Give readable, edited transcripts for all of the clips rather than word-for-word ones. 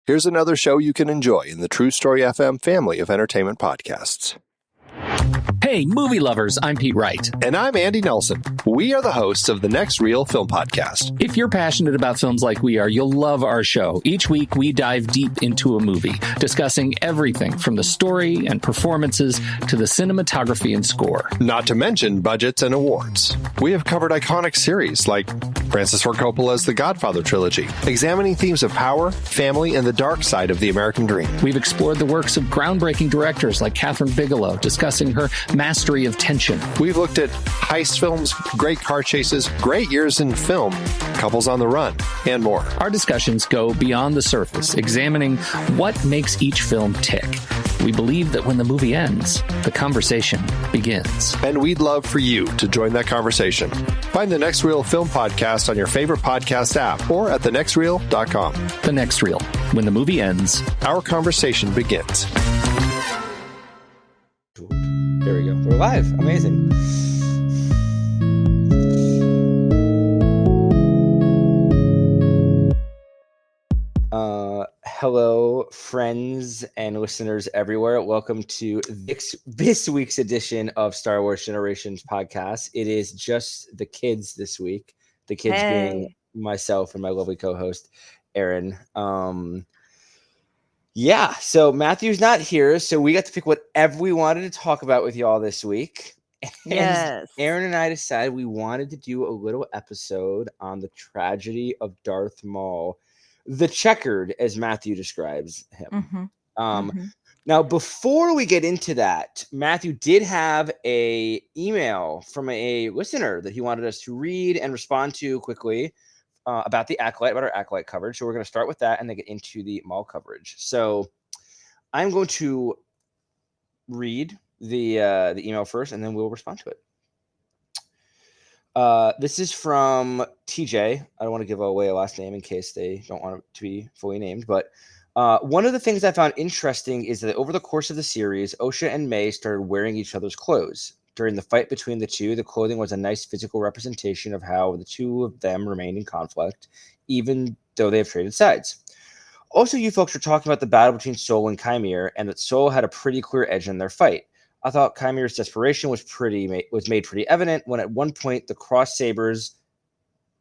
Here's another show you can enjoy in the True Story FM family of entertainment podcasts. Hey, movie lovers, I'm Pete Wright. And I'm Andy Nelson. We are the hosts of the Next Reel Film Podcast. If you're passionate about films like we are, you'll love our show. Each week, we dive deep into a movie, discussing everything from the story and performances to the cinematography and score. Not to mention budgets and awards. We have covered iconic series like Francis Ford Coppola's The Godfather trilogy, examining themes of power, family, and the dark side of the American dream. We've explored the works of groundbreaking directors like Catherine Bigelow, discussing her mastery of tension. We've looked at heist films, great car chases, great years in film, couples on the run, and more. Our discussions go beyond the surface, examining what makes each film tick. We believe that when the movie ends, the conversation begins. And we'd love for you to join that conversation. Find the Next Reel Film Podcast on your favorite podcast app or at thenextreel.com. The Next Reel. When the movie ends, our conversation begins. There we go. We're live. Amazing. Hello, friends and listeners everywhere. Welcome to this week's edition of Star Wars Generations podcast. It is just the kids this week. The kids being myself and my lovely co-host, Erin. Yeah, so Matthew's not here, so we got to pick whatever we wanted to talk about with y'all this week. Yes. Erin and I decided we wanted to do a little episode on the tragedy of Darth Maul, the Checkered, as Matthew describes him. Now, before we get into that, Matthew did have a email from a listener that he wanted us to read and respond to quickly. About our Acolyte coverage. So we're going to start with that and then get into the Maul coverage. So I'm going to read the email first, and then we'll respond to it. This is from TJ. I don't want to give away a last name in case they don't want it to be fully named. But one of the things I found interesting is that over the course of the series, Osha and May started wearing each other's clothes. During the fight between the two, the clothing was a nice physical representation of how the two of them remained in conflict, even though they have traded sides. Also, you folks were talking about the battle between Soul and Chimere, and that Soul had a pretty clear edge in their fight. I thought Chimere's desperation was made pretty evident when at one point they crossed sabers,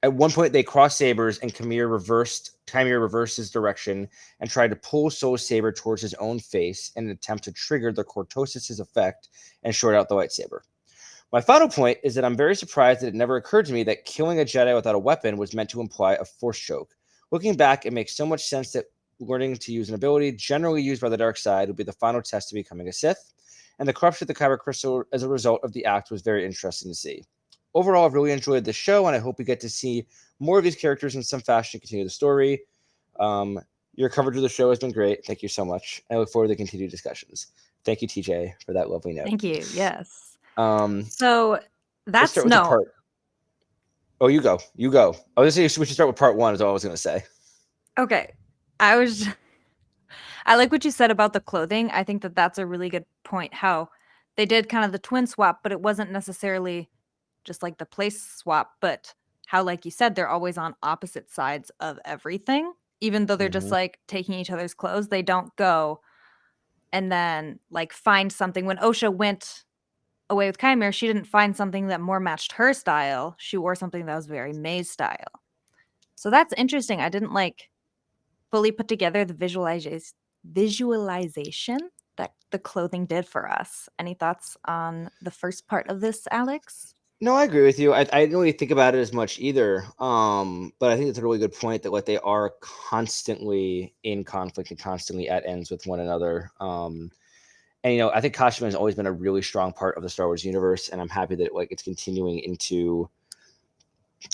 and Chimere reversed his direction and tried to pull Soul's saber towards his own face in an attempt to trigger the cortosis' effect and short out the lightsaber. My final point is that I'm very surprised that it never occurred to me that killing a Jedi without a weapon was meant to imply a force choke. Looking back, it makes so much sense that learning to use an ability generally used by the dark side would be the final test to becoming a Sith, and the corruption of the Kyber crystal as a result of the act was very interesting to see. Overall, I've really enjoyed the show, and I hope we get to see more of these characters in some fashion to continue the story. Your coverage of the show has been great. Thank you so much. I look forward to continued discussions. Thank you, TJ, for that lovely note. Thank you. Yes. So that's no. Oh, you go. I was going to say we should start with part one is all I was going to say. Okay. I like what you said about the clothing. I think that that's a really good point, how they did kind of the twin swap, but it wasn't necessarily just like the place swap, but how, like you said, they're always on opposite sides of everything. Even though they're just like taking each other's clothes, they don't go and then like find something. When Osha went away with Chimere, she didn't find something that more matched her style. She wore something that was very May's style. So that's interesting. I didn't like fully put together the visualization that the clothing did for us. Any thoughts on the first part of this, Alex? No, I agree with you. I didn't really think about it as much either. But I think it's a really good point that they are constantly in conflict and constantly at ends with one another. And I think costume has always been a really strong part of the Star Wars universe, and I'm happy that it's continuing into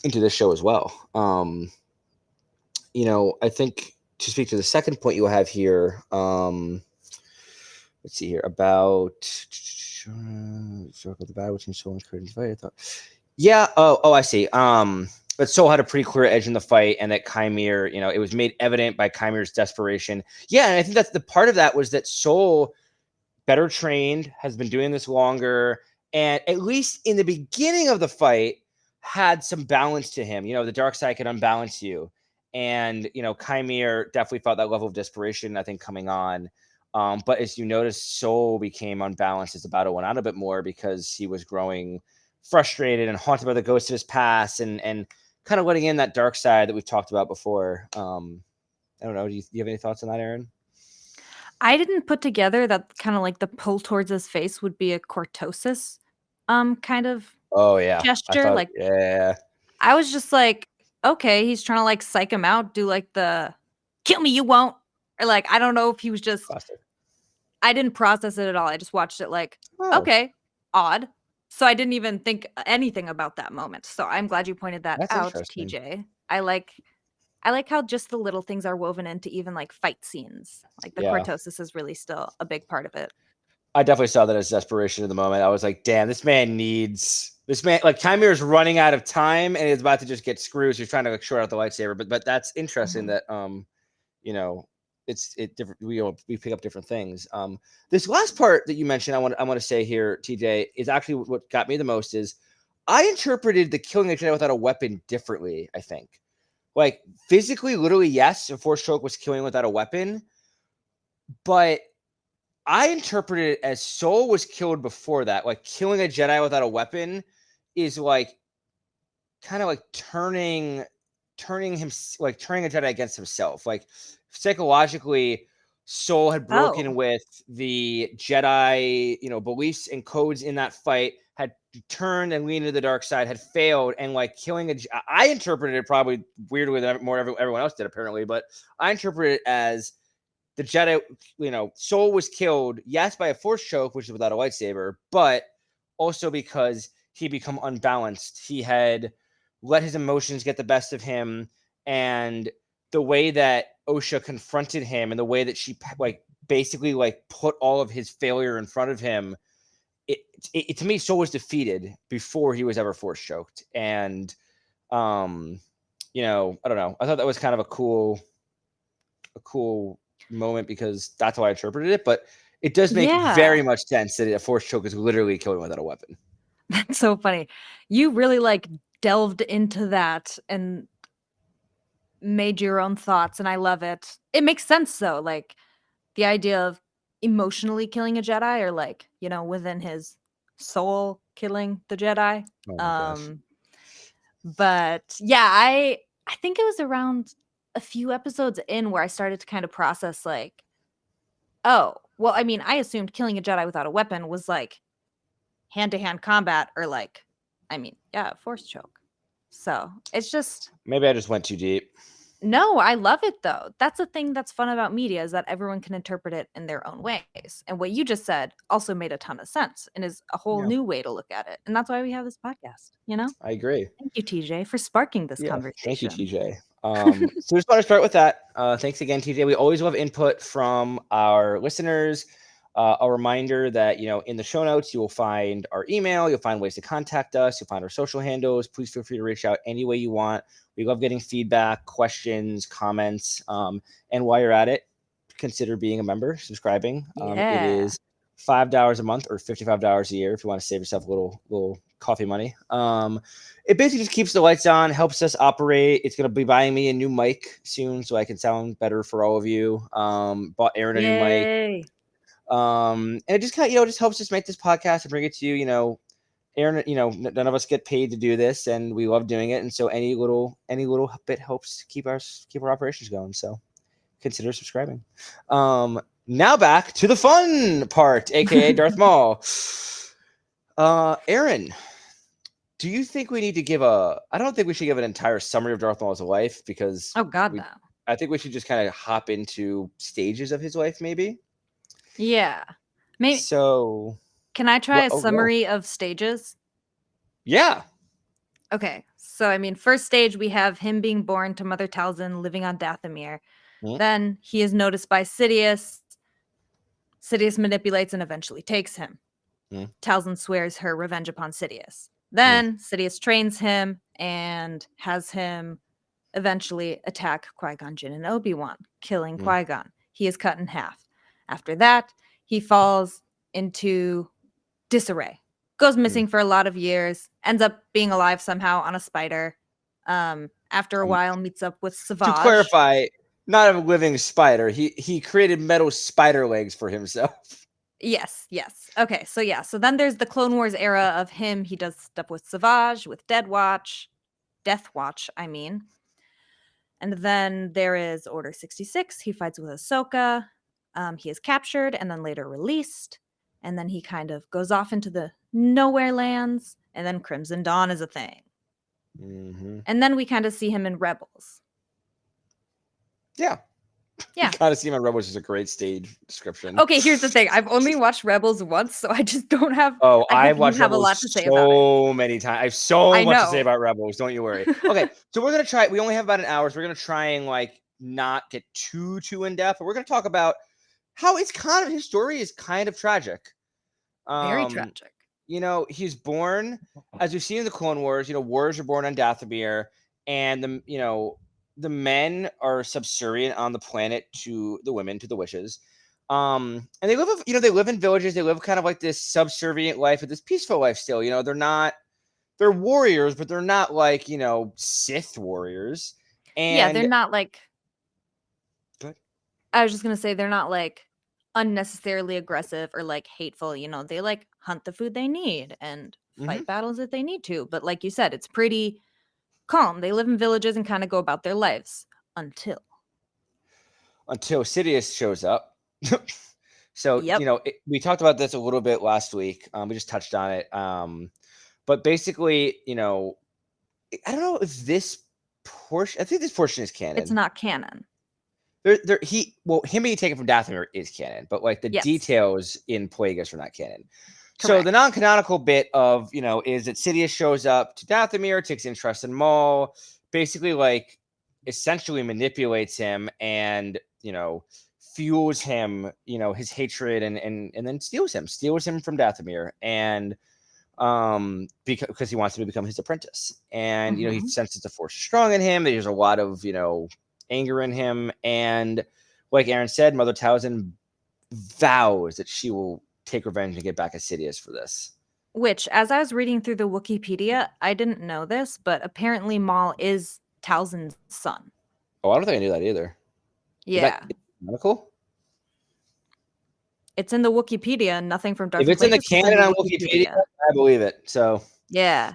this show as well. I think to speak to the second point you have here, let's see here about the battle between Soul and Curtin's fight. I thought, yeah. Oh, I see. But Soul had a pretty clear edge in the fight, and that Chimere, it was made evident by Chimere's desperation. Yeah, and I think that's the part of that was that Soul, better trained, has been doing this longer, and at least in the beginning of the fight, had some balance to him. The dark side can unbalance you. And, Chimere definitely felt that level of desperation, I think, coming on. But as you notice, Soul became unbalanced as the battle went on a bit more because he was growing frustrated and haunted by the ghosts of his past and kind of letting in that dark side that we've talked about before. I don't know. Do you have any thoughts on that, Erin? I didn't put together that kind of like the pull towards his face would be a cortosis kind of Oh, yeah. gesture. Like, yeah. I was just like, okay, he's trying to like psych him out, do like the kill me, you won't. Or like, I don't know if he was just, Classic. I didn't process it at all. I just watched it like, Oh. okay, odd. So I didn't even think anything about that moment. So I'm glad you pointed that That's out, interesting. TJ. I like how just the little things are woven into even like fight scenes. Like the cortosis is really still a big part of it. I definitely saw that as desperation in the moment. I was like, damn, this man, like Chimere is running out of time and is about to just get screwed. So he's trying to like short out the lightsaber. But that's interesting that, it's different. We pick up different things. This last part that you mentioned, I want to say here, TJ, is actually what got me the most is I interpreted the killing a Jedi without a weapon differently, I think. Like physically, literally, yes, a Force choke was killing without a weapon, but I interpreted it as Soul was killed before that. Like killing a Jedi without a weapon is like kind of like turning a Jedi against himself. Like psychologically, Soul had broken with the Jedi, beliefs and codes in that fight, had turned and leaned to the dark side, had failed, and like killing I interpreted it probably weirdly than everyone else did apparently, but I interpreted it as the Jedi, Soul was killed, yes, by a Force choke, which is without a lightsaber, but also because he become unbalanced. He had let his emotions get the best of him, and the way that Osha confronted him and the way that she basically put all of his failure in front of him, it to me, Soul was defeated before he was ever Force choked. And I don't know. I thought that was kind of a cool moment because that's how I interpreted it, but it does make very much sense that a Force choke is literally killing without a weapon. That's so funny. You really delved into that and made your own thoughts, and I love it. It makes sense though, like the idea of emotionally killing a Jedi or within his soul killing the Jedi. Oh my gosh. But yeah, I think it was around a few episodes in where I started to kind of process oh, well, I mean, I assumed killing a Jedi without a weapon was hand-to-hand combat or Force choke. So it's just maybe I just went too deep. No, I love it though. That's the thing that's fun about media is that everyone can interpret it in their own ways. And what you just said also made a ton of sense and is a whole new way to look at it. And that's why we have this podcast, I agree. Thank you, TJ, for sparking this conversation. Thank you, TJ. So just want to start with that. Thanks again, TJ. We always love input from our listeners. A reminder that, in the show notes, you will find our email. You'll find ways to contact us. You'll find our social handles. Please feel free to reach out any way you want. We love getting feedback, questions, comments. And while you're at it, consider being a member, subscribing. It is $5 a month or $55 a year if you want to save yourself a little coffee money. It basically just keeps the lights on, helps us operate. It's going to be buying me a new mic soon so I can sound better for all of you. Bought Erin a new mic. And it just kind of, just helps us make this podcast and bring it to you. Erin, none of us get paid to do this, and we love doing it. And so any little bit helps keep our operations going. So consider subscribing. Now back to the fun part, aka Darth Maul. Erin, do you think we need to give I don't think we should give an entire summary of Darth Maul's life because no. I think we should just kind of hop into stages of his life, maybe. Yeah. Maybe. So can I try a summary of stages? Yeah. Okay. So, first stage, we have him being born to Mother Talzin, living on Dathomir. Mm-hmm. Then he is noticed by Sidious. Sidious manipulates and eventually takes him. Mm-hmm. Talzin swears her revenge upon Sidious. Then Sidious trains him and has him eventually attack Qui-Gon Jinn and Obi-Wan, killing Qui-Gon. He is cut in half. After that, he falls into disarray, goes missing for a lot of years, ends up being alive somehow on a spider. after a while meets up with Savage. To clarify, not a living spider. He created metal spider legs for himself. Yes. Okay, so then there's the Clone Wars era of him. He does stuff with Savage, with Death Watch, I mean. And then there is Order 66. He fights with Ahsoka. He is captured and then later released. And then he kind of goes off into the nowhere lands. And then Crimson Dawn is a thing. Mm-hmm. And then we kind of see him in Rebels. Yeah. Yeah. Kind of see him in Rebels is a great stage description. Okay, here's the thing. I've only watched Rebels once, so I just don't have. I've watched have Rebels a lot to say about it. so many times. I have so much to say about Rebels. Don't you worry. Okay, so we're gonna try. We only have about an hour, so we're gonna try and not get too in depth. But we're gonna talk about how it's kind of his story is kind of tragic. Very tragic. He's born, as we've seen in the Clone Wars. Warriors are born on Dathomir, and the men are subservient on the planet to the women, to the wishes. And they live in villages. They live kind of like this subservient life, this peaceful life still. They're warriors, but they're not like, Sith warriors. And they're not like. Good. I was just going to say they're not like unnecessarily aggressive or like hateful. They like hunt the food they need and fight battles if they need to. But like you said, it's pretty calm. They live in villages and kind of go about their lives until Sidious shows up. So, yep. We talked about this a little bit last week. We just touched on it. But basically, I don't know if this portion, I think this portion is canon. It's not canon. Him being taken from Dathomir is canon, but like the details in Plagueis are not canon. Correct. So the non-canonical bit of, is that Sidious shows up to Dathomir, takes interest in Maul, basically essentially manipulates him and, fuels him, his hatred and then steals him from Dathomir. And because he wants him to become his apprentice. And, he senses the force strong in him. There's a lot of, anger in him. And like Erin said, Mother Talzin vows that she will take revenge and get back at Sidious for this. Which, as I was reading through the Wikipedia, I didn't know this, but apparently Maul is Talzin's son. Oh, I don't think I knew that either. Yeah. Is that canonical? It's in the Wikipedia, nothing from Darth Maul. If it's in the canon on Wikipedia, I believe it. So yeah.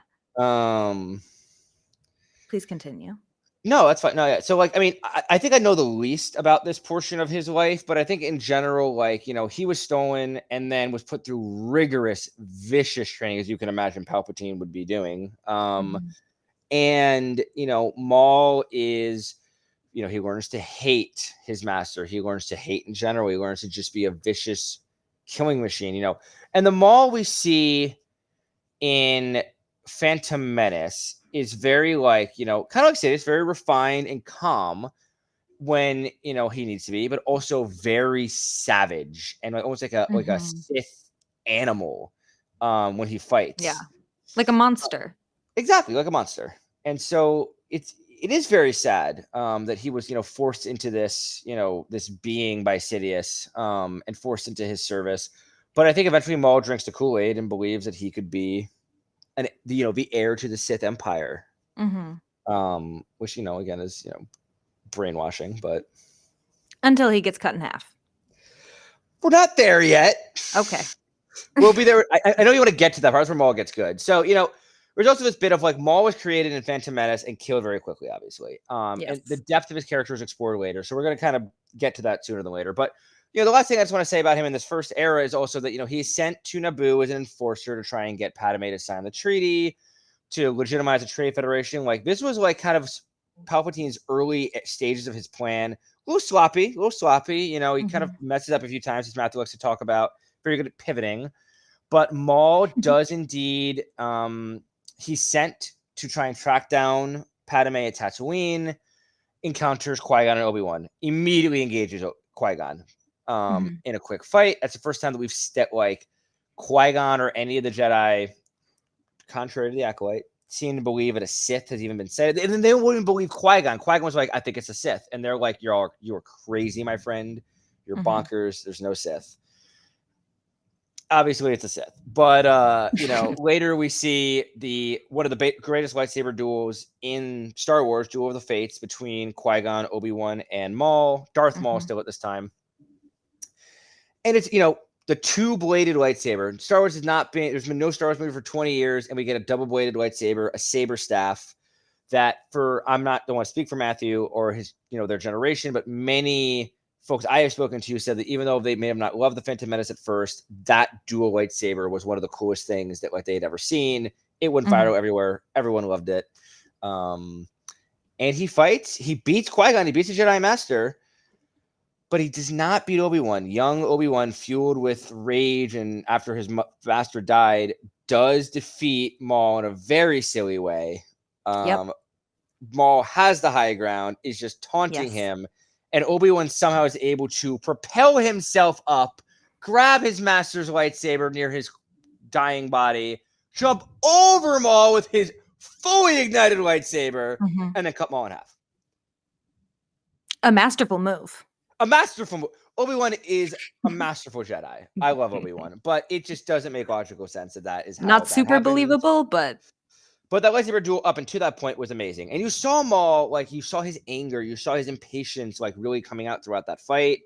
Please continue. No, that's fine. No, yeah. So I think I know the least about this portion of his life, but I think in general, he was stolen and then was put through rigorous, vicious training, as you can imagine Palpatine would be doing. And, Maul is, he learns to hate his master. He learns to hate in general. He learns to just be a vicious killing machine, And the Maul we see in Phantom Menace is very kind of like Sidious, very refined and calm when, he needs to be, but also very savage and almost like a Sith animal when he fights. Yeah. Like a monster. Exactly. Like a monster. And so it is very sad that he was, forced into this, this being by Sidious and forced into his service. But I think eventually Maul drinks the Kool-Aid and believes that he could be the heir to the Sith Empire, which, again, is, brainwashing, but until he gets cut in half. We're not there yet. Okay. We'll be there. I know you want to get to that part. That's where Maul gets good. So, there's also this bit of Maul was created in Phantom Menace and killed very quickly, obviously. And the depth of his character is explored later. So we're going to kind of get to that sooner than later. But, the last thing I just want to say about him in this first era is also that, he's sent to Naboo as an enforcer to try and get Padme to sign the treaty, to legitimize the Trade Federation. This was kind of Palpatine's early stages of his plan. A little sloppy. He kind of messes up a few times, as Matthew likes to talk about. Very good at pivoting. But Maul does indeed, he's sent to try and track down Padme at Tatooine, encounters Qui-Gon and Obi-Wan, immediately engages Qui-Gon in a quick fight. That's the first time that we've stepped Qui-Gon or any of the Jedi, contrary to the Acolyte, seem to believe that a Sith has even been said. And then they wouldn't believe Qui-Gon. Qui-Gon was I think it's a Sith. And they're like, you're crazy, my friend. You're bonkers. There's no Sith. Obviously, it's a Sith. But later we see one of the greatest lightsaber duels in Star Wars, Duel of the Fates, between Qui-Gon, Obi-Wan, and Maul. Darth Maul still at this time. And it's, the two-bladed lightsaber. Star Wars there's been no Star Wars movie for 20 years, and we get a double-bladed lightsaber, a saber staff that don't want to speak for Matthew or his, their generation, but many folks I have spoken to said that even though they may have not loved the Phantom Menace at first, that dual lightsaber was one of the coolest things that they had ever seen. It went viral everywhere. Everyone loved it. And he fights. He beats Qui-Gon. He beats the Jedi Master. But he does not beat Obi-Wan. Young Obi-Wan, fueled with rage and after his master died, does defeat Maul in a very silly way. Maul has the high ground, is just taunting him. And Obi-Wan somehow is able to propel himself up, grab his master's lightsaber near his dying body, jump over Maul with his fully ignited lightsaber, and then cut Maul in half. A masterful move. Obi-Wan is a masterful Jedi. I love Obi-Wan, but it just doesn't make logical sense that is how not super happened. Believable, but that lightsaber duel up until that point was amazing. And you saw Maul, you saw his anger, you saw his impatience, really coming out throughout that fight.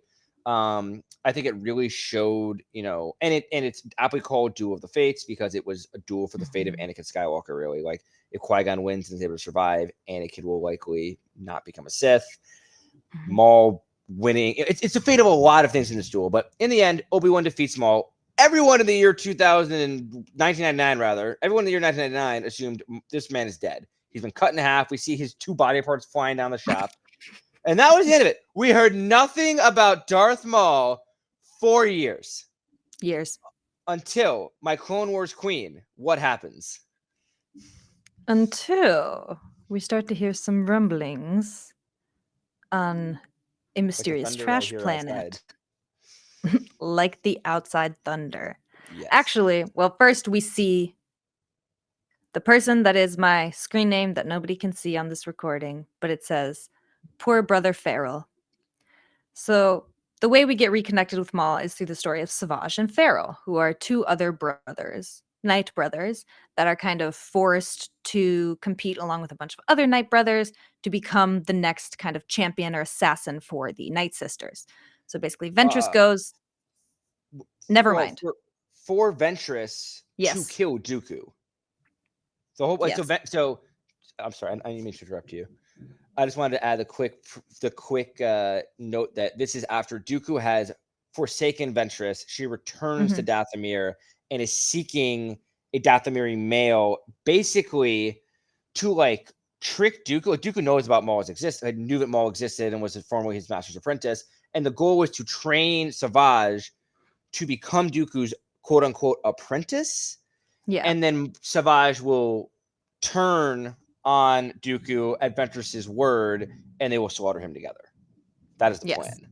I think it really showed, and it's aptly called Duel of the Fates because it was a duel for the fate of Anakin Skywalker. Really, if Qui-Gon wins and is able to survive, Anakin will likely not become a Sith. Maul winning, it's the fate of a lot of things in this duel, but in the end, Obi-Wan defeats Maul. Everyone in the year 1999, everyone in the year 1999 assumed this man is dead. He's been cut in half. We see his two body parts flying down the shop. And that was the end of it. We heard nothing about Darth Maul for years. Until my Clone Wars queen. What happens? Until we start to hear some rumblings on a mysterious trash planet. Like the outside thunder. Yes. Actually, well, first we see the person that is my screen name that nobody can see on this recording, but it says, Poor Brother Farrell. So the way we get reconnected with Maul is through the story of Savage and Farrell, who are two other brothers, Night brothers, that are kind of forced to compete along with a bunch of other Night brothers to become the next kind of champion or assassin for the Night Sisters. So basically, Ventress goes. Never mind. For Ventress to kill Dooku. The whole so I'm sorry, I didn't mean to interrupt you. I just wanted to add the quick note that this is after Dooku has forsaken Ventress. She returns to Dathomir and is seeking a Dathomiri male, basically to trick Dooku. Dooku knows about Maul's existence. Knew that Maul existed and was formerly his master's apprentice. And the goal was to train Savage to become Dooku's quote unquote apprentice. Yeah. And then Savage will turn on Dooku at Ventress's word and they will slaughter him together. That is the plan.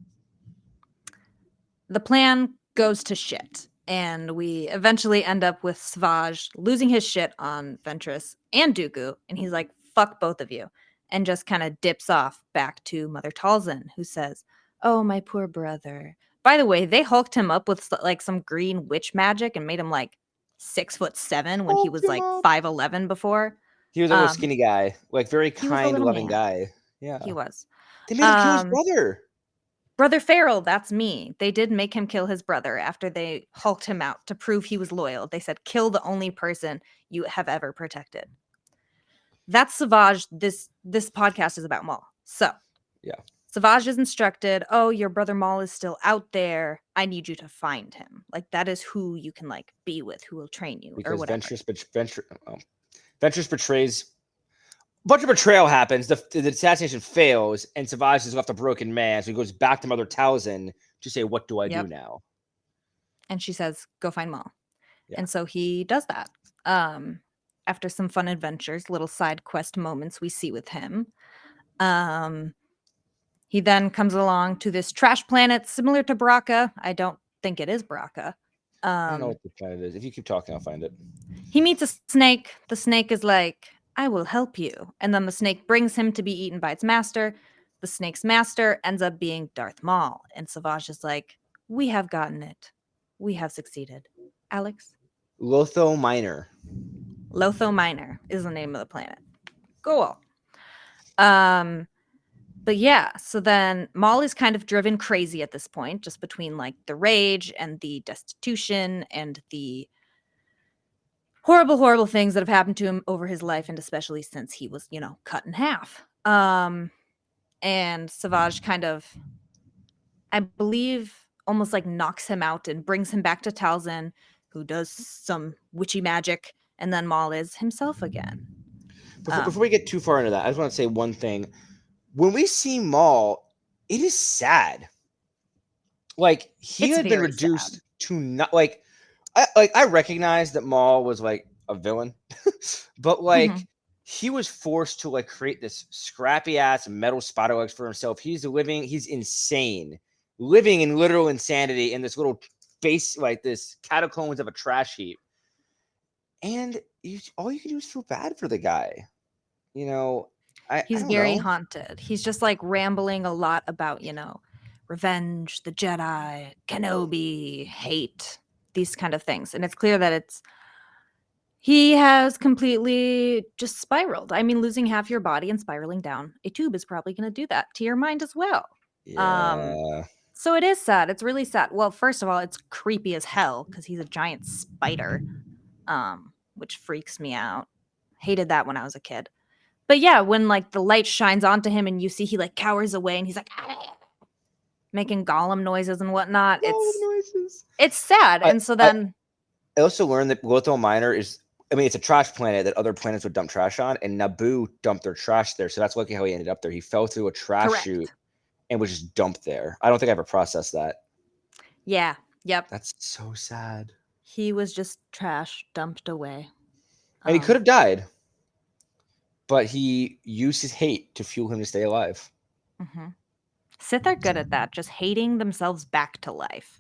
The plan goes to shit. And we eventually end up with Savage losing his shit on Ventress and Dooku. And he's like, fuck both of you. And just kind of dips off back to Mother Talzin, who says, oh, my poor brother. By the way, they hulked him up with some green witch magic and made him 6'7" when he was 5'11" before. He was a little skinny guy, very kind, loving guy. Yeah, he was. They made him kill his brother. Brother Farrell, that's me. They did make him kill his brother after they hulked him out to prove he was loyal. They said, kill the only person you have ever protected. That's Savage. This podcast is about Maul. So, yeah. Savage is instructed, oh, your brother Maul is still out there. I need you to find him. That is who you can be with, who will train you because or whatever. Ventress betrays. A bunch of betrayal happens. The assassination fails, and Savage is left a broken man. So he goes back to Mother Talzin to say, what do I do now? And she says, go find Maul. Yeah. And so he does that. After some fun adventures, little side quest moments we see with him. He then comes along to this trash planet similar to Baraka. I don't think it is Baraka. I don't know what the planet is. If you keep talking, I'll find it. He meets a snake. The snake is like, I will help you. And then the snake brings him to be eaten by its master. The snake's master ends up being Darth Maul. And Savage is like, we have gotten it. We have succeeded. Alex? Lotho Minor. Lotho Minor is the name of the planet. Cool. But yeah, so then Maul is kind of driven crazy at this point, just between like the rage and the destitution and the horrible, horrible things that have happened to him over his life, and especially since he was, cut in half. And Savage kind of, I believe, almost like knocks him out and brings him back to Talzin, who does some witchy magic, and then Maul is himself again. Before we get too far into that, I just want to say one thing. When we see Maul, it is sad. Like, he had been reduced to not like I recognize that Maul was like a villain, but like he was forced to like create this scrappy ass metal spider legs for himself. He's insane, living in literal insanity in this little base, like this catacombs of a trash heap. And all you can do is feel bad for the guy. He's very haunted. He's just like rambling a lot about, revenge, the Jedi, Kenobi, hate, these kind of things. And it's clear that he has completely just spiraled. I mean, losing half your body and spiraling down a tube is probably going to do that to your mind as well. Yeah. So it is sad. It's really sad. Well, first of all, it's creepy as hell because he's a giant spider, which freaks me out. Hated that when I was a kid. But yeah, when like the light shines onto him and you see he like cowers away and he's like making golem noises and whatnot. It's sad. And so then I also learned that Lotho Minor it's a trash planet that other planets would dump trash on, and Naboo dumped their trash there. So that's lucky how he ended up there. He fell through a trash chute and was just dumped there. I don't think I ever processed that. Yeah. Yep. That's so sad. He was just trash dumped away. And he could have died. But he used his hate to fuel him to stay alive. Mm-hmm. Sith are good at that, just hating themselves back to life.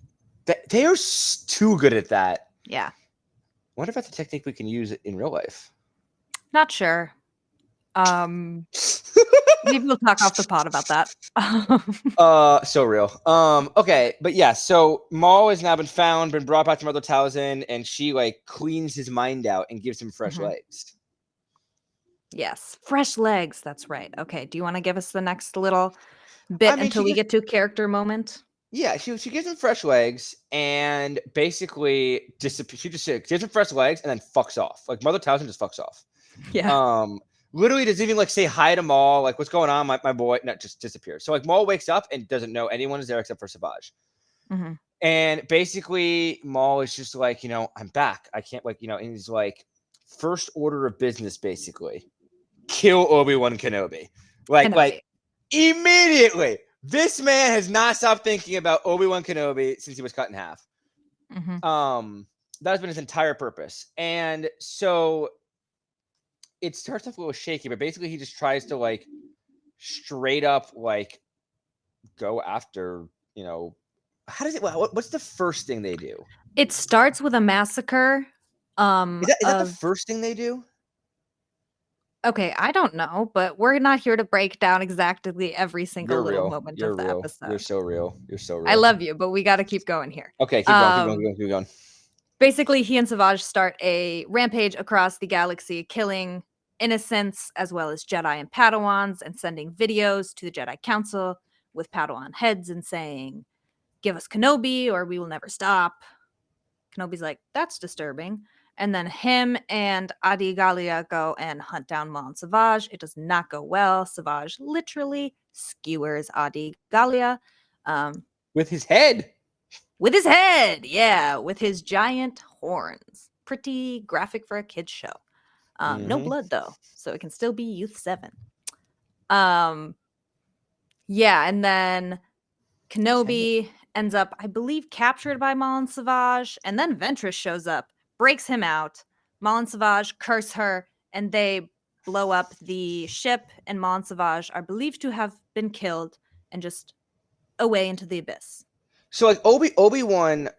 They are too good at that. Yeah. I wonder if that's a technique we can use in real life. Not sure. Maybe we'll talk off the pod about that. So real. Okay, but yeah, so Maul has now been brought back to Mother Talzin, and she like cleans his mind out and gives him fresh legs. Yes, fresh legs. That's right. Okay, do you want to give us the next little bit until we get to character moment? Yeah, she gives him fresh legs and basically disappears. She just gives him fresh legs and then fucks off. Like Mother Talzin just fucks off. Yeah. Literally doesn't even like say hi to Maul. Like, what's going on, my boy? No, just disappears. So like Maul wakes up and doesn't know anyone is there except for Savage. Mm-hmm. And basically Maul is just like, I'm back. I can't and he's like, first order of business, basically. Kill Obi-Wan Kenobi. Like immediately. This man has not stopped thinking about Obi-Wan Kenobi since he was cut in half. Mm-hmm. That has been his entire purpose. And so it starts off a little shaky, but basically he just tries to like straight up like go after, how does it, what's the first thing they do? It starts with a massacre. Is that the first thing they do? Okay, I don't know, but we're not here to break down exactly every single little moment of the episode. You're so real. I love you, but we got to keep going here. Okay, keep going. Basically, he and Savage start a rampage across the galaxy, killing innocents as well as Jedi and Padawans, and sending videos to the Jedi Council with Padawan heads and saying, "Give us Kenobi or we will never stop." Kenobi's like, "That's disturbing." And then him and Adi Gallia go and hunt down Maul and Savage. It does not go well. Savage literally skewers Adi Gallia. With his head. With his head, yeah. With his giant horns. Pretty graphic for a kid's show. No blood, though. So it can still be Youth 7. Yeah, and then Kenobi ends up, I believe, captured by Maul and Savage. And then Ventress shows up. Breaks him out. Maul and Savage curse her, and they blow up the ship, and Maul and Savage are believed to have been killed and just away into the abyss. So like Obi-Wan,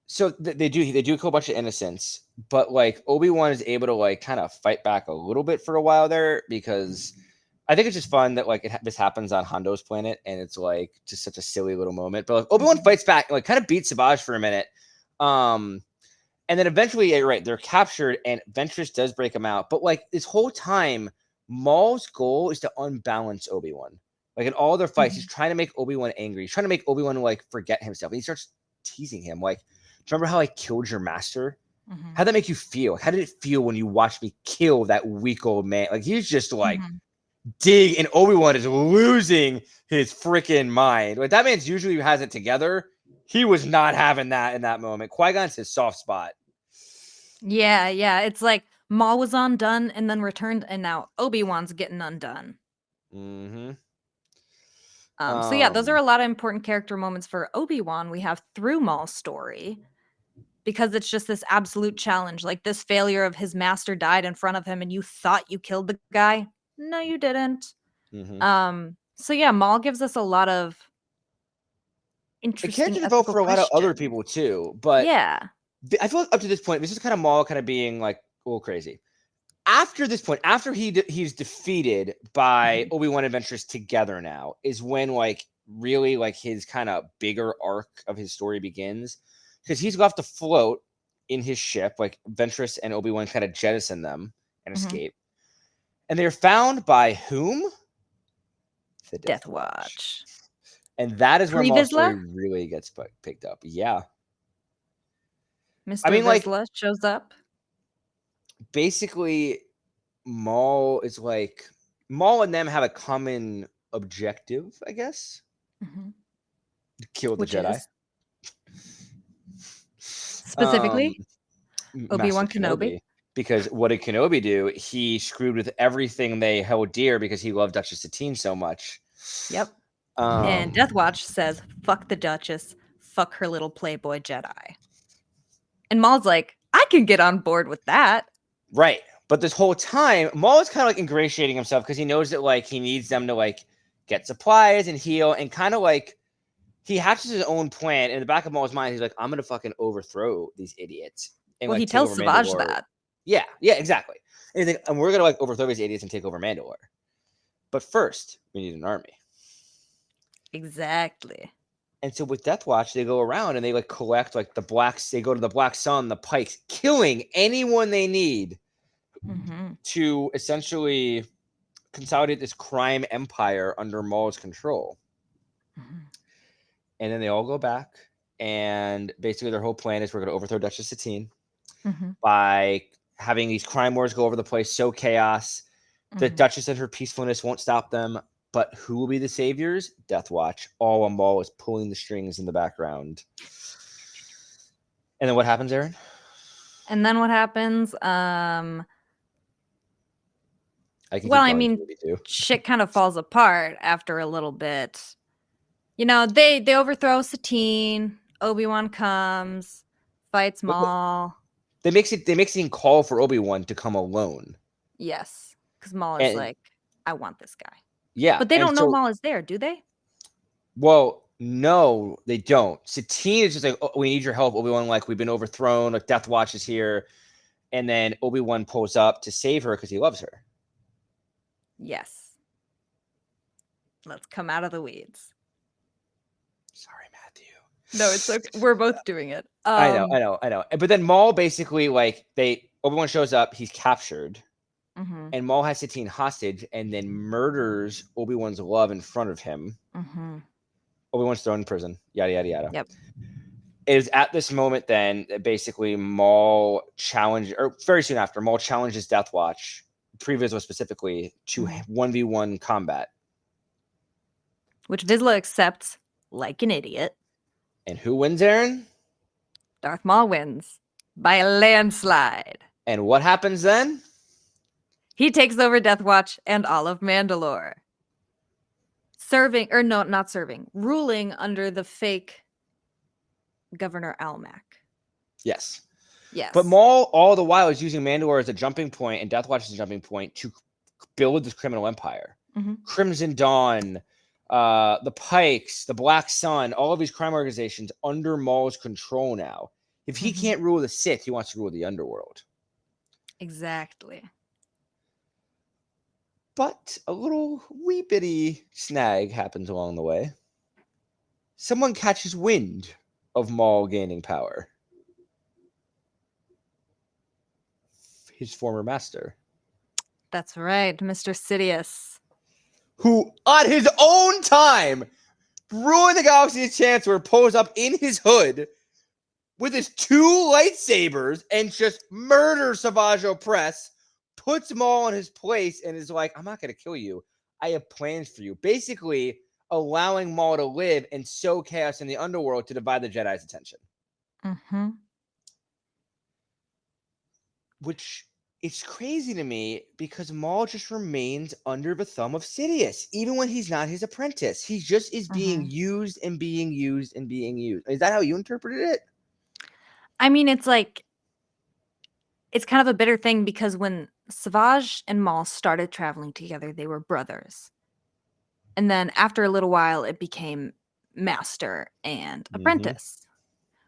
so they do kill a bunch of innocents, but like Obi-Wan is able to like kind of fight back a little bit for a while there, because I think it's just fun that like this happens on Hondo's planet, and it's like just such a silly little moment. But like Obi-Wan fights back and like kind of beats Savage for a minute. And then eventually, you're right, they're captured, and Ventress does break them out. But like this whole time, Maul's goal is to unbalance Obi-Wan. Like in all their fights, he's trying to make Obi-Wan angry. He's trying to make Obi-Wan like forget himself. And he starts teasing him, like, "Do you remember how I killed your master? How'd that make you feel? How did it feel when you watched me kill that weak old man?" Like he's just like dig, and Obi-Wan is losing his freaking mind. Like that man's usually has it together. He was not having that in that moment. Qui-Gon's his soft spot. Yeah. It's like Maul was undone and then returned, and now Obi-Wan's getting undone. Mm-hmm. So yeah, those are a lot of important character moments for Obi-Wan we have through Maul's story, because it's just this absolute challenge. Like this failure of his master died in front of him, and you thought you killed the guy. No, you didn't. So yeah, Maul gives us a lot of interesting. It character developed for a lot of other people too, but yeah, I feel like up to this point, this is kind of Maul kind of being like a little crazy. After this point, after he's defeated by Obi-Wan and Ventress together now, is when like really like his kind of bigger arc of his story begins, because he's left afloat in his ship. Like Ventress and Obi-Wan kind of jettison them and escape, and they're found by whom? The Death Watch. And that is where Maul's story really gets picked up. Yeah. Mr. Vizsla shows up. Basically, Maul is like, Maul and them have a common objective, I guess. To kill the Jedi. Specifically, Obi-Wan Kenobi. Because what did Kenobi do? He screwed with everything they held dear because he loved Duchess Satine so much. Yep. And Death Watch says, "Fuck the Duchess. Fuck her little playboy Jedi." And Maul's like, "I can get on board with that." Right. But this whole time, Maul is kind of like ingratiating himself because he knows that like he needs them to like get supplies and heal, and kind of like he hatches his own plan in the back of Maul's mind. He's like, "I'm gonna fucking overthrow these idiots." And, well, like, he tells Savage that. Yeah, exactly. And he's like, and we're gonna like overthrow these idiots and take over Mandalore. But first, we need an army. Exactly. And so with Death Watch, they go around and they like collect like the blacks. They go to the Black Sun, the Pikes, killing anyone they need to essentially consolidate this crime empire under Maul's control. And then they all go back, and basically their whole plan is we're going to overthrow Duchess Satine by having these crime wars go over the place, sow chaos. The Duchess and her peacefulness won't stop them. But who will be the saviors? Death Watch. All while Maul is pulling the strings in the background. And then what happens, Erin? And then what happens? Shit kind of falls apart after a little bit. You know, they overthrow Satine. Obi-Wan comes, fights Maul. They make Satine call for Obi-Wan to come alone. Yes, because Maul is like, "I want this guy." Yeah. But they don't know Maul is there, do they? Well, no, they don't. Satine is just like, "Oh, we need your help, Obi-Wan. Like, we've been overthrown. Like, Death Watch is here." And then Obi-Wan pulls up to save her because he loves her. Yes. Let's come out of the weeds. Sorry, Matthew. No, it's okay. We're both doing it. I know. But then Maul basically, like, Obi-Wan shows up. He's captured. And Maul has Satine hostage and then murders Obi-Wan's love in front of him. Obi-Wan's thrown in prison. Yada, yada, yada. Yep. It is at this moment then that basically Maul challenges, or very soon after, Maul challenges Death Watch, Pre-Vizsla specifically, to 1v1 combat. Which Vizsla accepts like an idiot. And who wins, Erin? Darth Maul wins by a landslide. And what happens then? He takes over Death Watch and all of Mandalore. Ruling under the fake Governor Almac. Yes. Yes. But Maul, all the while, is using Mandalore as a jumping point and Death Watch as a jumping point to build this criminal empire. Crimson Dawn, the Pikes, the Black Sun, all of these crime organizations under Maul's control now. If he can't rule the Sith, he wants to rule the underworld. Exactly. But a little wee bitty snag happens along the way. Someone catches wind of Maul gaining power. his former master. That's right, Mr. Sidious. Who, on his own time, ruined the Galaxy's Chancellor, pulls up in his hood with his 2 lightsabers and just murders Savage Opress, puts Maul in his place, and is like, I'm not going to kill you. I have plans for you. Basically, allowing Maul to live and sow chaos in the underworld to divide the Jedi's attention. Mm-hmm. Which is crazy to me because Maul just remains under the thumb of Sidious, even when he's not his apprentice. He just is being used and being used and being used. Is that how you interpreted it? I mean, it's like, it's kind of a bitter thing because when Savage and Maul started traveling together, they were brothers. And then after a little while, it became master and apprentice,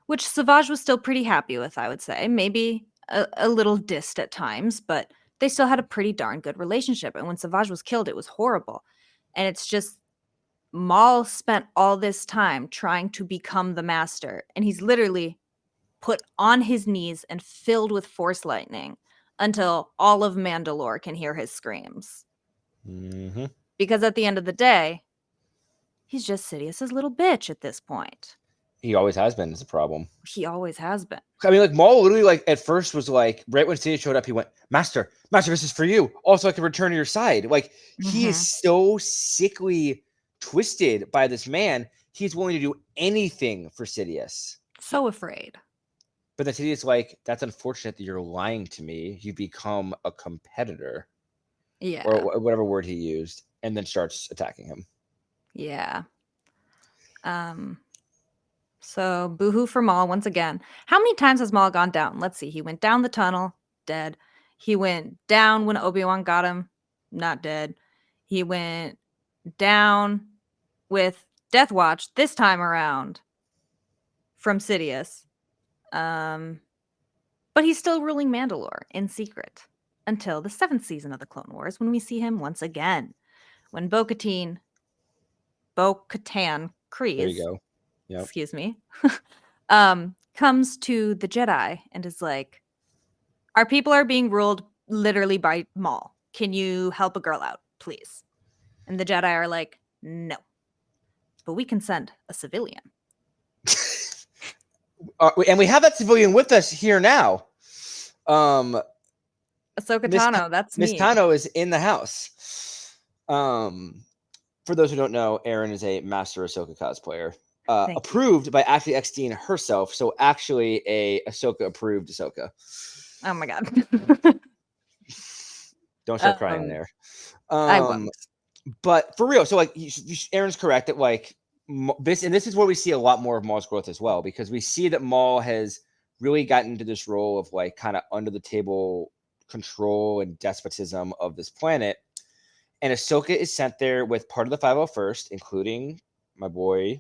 which Savage was still pretty happy with, I would say. Maybe a little dissed at times, but they still had a pretty darn good relationship. And when Savage was killed, it was horrible. And it's just, Maul spent all this time trying to become the master, and he's literally put on his knees and filled with force lightning until all of Mandalore can hear his screams. Because at the end of the day, he's just Sidious's little bitch at this point. He always has been. Is a problem. He always has been. I mean, like, Maul literally, like, at first was like, right when Sidious showed up, he went, Master, this is for you. Also, I can return to your side. Like, he is so sickly twisted by this man. He's willing to do anything for Sidious. So afraid. But then Sidious, like, that's unfortunate that you're lying to me. You become a competitor. Yeah. Or whatever word he used. And then starts attacking him. Yeah. So boohoo for Maul once again. How many times has Maul gone down? Let's see. He went down the tunnel, dead. He went down when Obi-Wan got him, not dead. He went down with Death Watch this time around from Sidious. But he's still ruling Mandalore in secret until the 7th season of the Clone Wars, when we see him once again. When Bo-Katan Kryze, There you go. Yep. Excuse me, comes to the Jedi and is like, our people are being ruled literally by Maul. Can you help a girl out, please? And the Jedi are like, no. But we can send a civilian. And we have that civilian with us here now. Ahsoka Tano, that's me. Miss Tano is in the house. For those who don't know, Erin is a master Ahsoka cosplayer. Approved by Ashley Eckstein herself. So actually a Ahsoka approved Ahsoka. Oh my God. Don't start crying there. I won't. But for real, so like Erin's correct that like this is where we see a lot more of Maul's growth as well, because we see that Maul has really gotten into this role of like kind of under the table control and despotism of this planet. And Ahsoka is sent there with part of the 501st, including my boy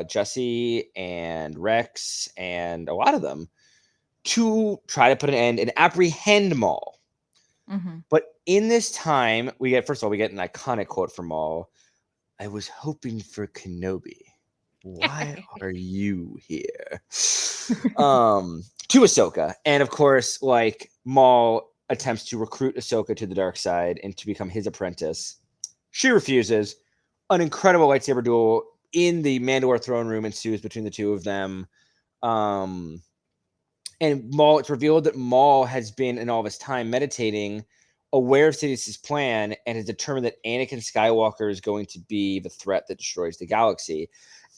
Jesse and Rex and a lot of them, to try to put an end and apprehend Maul. But in this time, we get an iconic quote from Maul. I was hoping for Kenobi. Why are you here? To Ahsoka. And of course, like, Maul attempts to recruit Ahsoka to the dark side and to become his apprentice. She refuses. An incredible lightsaber duel in the Mandalore throne room ensues between the two of them. And Maul, it's revealed that Maul has been in all this time meditating, aware of Sidious's plan, and has determined that Anakin Skywalker is going to be the threat that destroys the galaxy.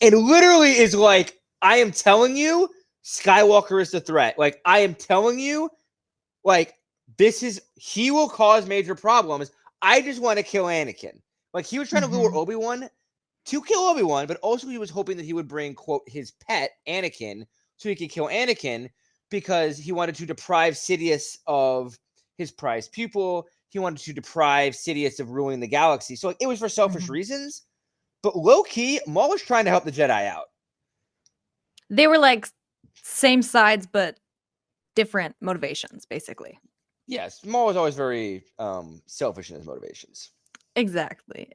And literally is like, I am telling you, Skywalker is the threat. Like, I am telling you, like, he will cause major problems. I just want to kill Anakin. Like, he was trying to lure Obi-Wan to kill Obi-Wan, but also he was hoping that he would bring, quote, his pet, Anakin, so he could kill Anakin, because he wanted to deprive Sidious of his prized pupil. He wanted to deprive Sidious of ruling the galaxy. So like, it was for selfish reasons, but low-key, Maul was trying to help the Jedi out. They were like same sides, but different motivations, basically. Yes, Maul was always very selfish in his motivations. Exactly.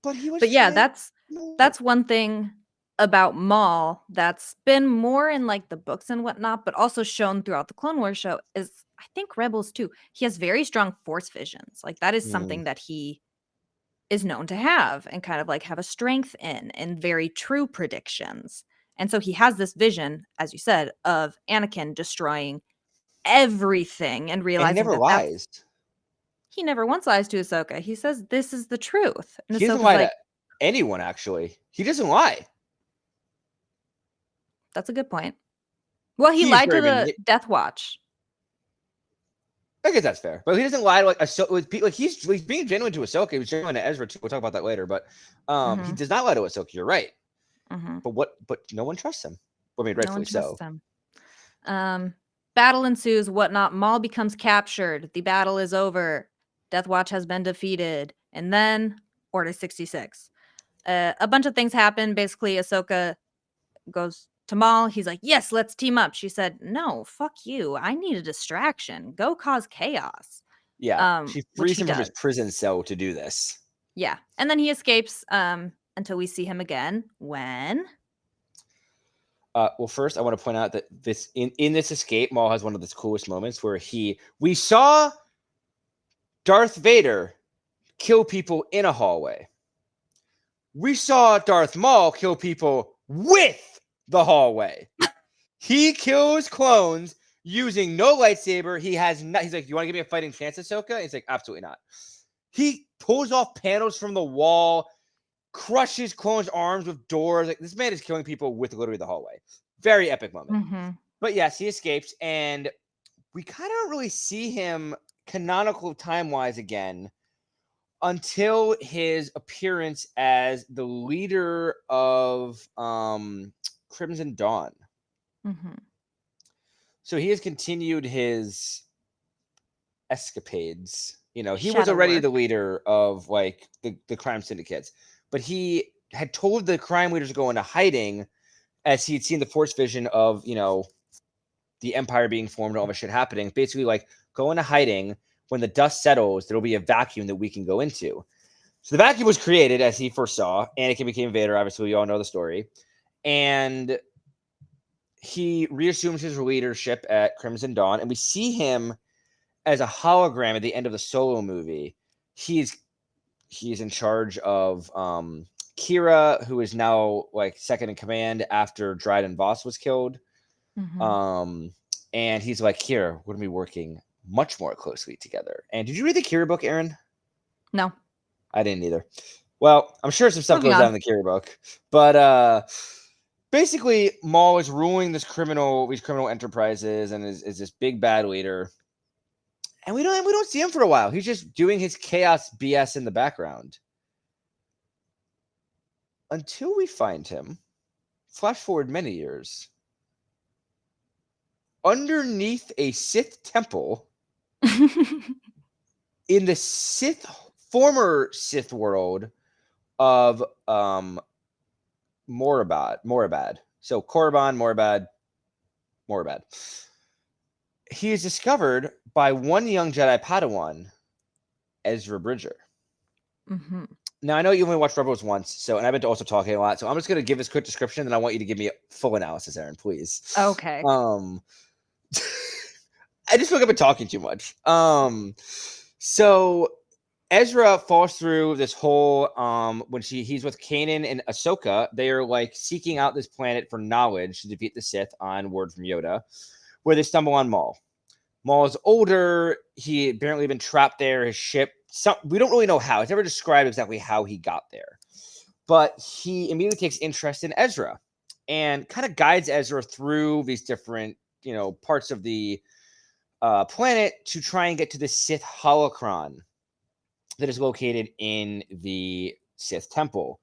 But yeah, that's one thing about Maul that's been more in like the books and whatnot, but also shown throughout the Clone Wars show, is I think Rebels too. He has very strong force visions. Like that is something that he is known to have and kind of like have a strength in and very true predictions. And so he has this vision, as you said, of Anakin destroying everything and And he realizing never that lies. he never once lies to Ahsoka. He says this is the truth. And He doesn't Ahsoka's lie like, to anyone, actually. He doesn't lie. that's a good point. Well, he He's lied to very the Death Watch. I guess that's fair, but he doesn't lie to like Ahsoka. Like he's being genuine to Ahsoka. He was genuine to Ezra too. We'll talk about that later. But he does not lie to Ahsoka. You're right. But no one trusts him. I mean, rightfully so. Him. Battle ensues. Whatnot. Maul becomes captured. The battle is over. Death Watch has been defeated, and then Order 66. A bunch of things happen. Basically, Ahsoka goes to Maul. He's like, yes, let's team up. She said, no, fuck you. I need a distraction. Go cause chaos. Yeah. She frees him from his prison cell to do this. Yeah. And then he escapes until we see him again. When? Well, first, I want to point out that this in this escape, Maul has one of the coolest moments where we saw Darth Vader kill people in a hallway. We saw Darth Maul kill people with the hallway. He kills clones using no lightsaber. He's like, you want to give me a fighting chance, Ahsoka? He's like, absolutely not. He pulls off panels from the wall, crushes clones' arms with doors. Like, this man is killing people with literally the hallway. Very epic moment. But yes, he escapes, and we kind of don't really see him canonical time-wise again until his appearance as the leader of Crimson Dawn. So he has continued his escapades. You know, he was already the leader of like the crime syndicates, but he had told the crime leaders to go into hiding as he had seen the Force vision of, you know, the Empire being formed and all this shit happening. Basically, like, go into hiding. When the dust settles, there'll be a vacuum that we can go into. So the vacuum was created, as he foresaw. Anakin became Vader. Obviously, we all know the story. And he reassumes his leadership at Crimson Dawn, and we see him as a hologram at the end of the Solo movie. He's in charge of Kira, who is now like second in command after Dryden Voss was killed. And he's like, Kira, we're gonna be working much more closely together. And did you read the Kira book, Erin? No, I didn't either. Well, I'm sure some stuff goes down in the Kira book, but basically, Maul is ruling these criminal enterprises and is this big bad leader. And we don't see him for a while. He's just doing his chaos BS in the background until we find him. Flash forward many years, underneath a Sith temple in the former Sith world of Morabad. So Korriban, Morabad. He is discovered by one young Jedi Padawan, Ezra Bridger. Now, I know you only watched Rebels once, and I've been also talking a lot, so I'm just going to give this quick description, and I want you to give me a full analysis, Erin, please. Okay. I just feel like I've been talking too much. So Ezra falls through this whole when he's with Kanan and Ahsoka. They are like seeking out this planet for knowledge to defeat the Sith on word from Yoda, where they stumble on Maul. Maul is older. He apparently been trapped there. His ship. We don't really know how. It's never described exactly how he got there, but he immediately takes interest in Ezra and kind of guides Ezra through these different, you know, parts of the planet to try and get to the Sith holocron that is located in the Sith temple.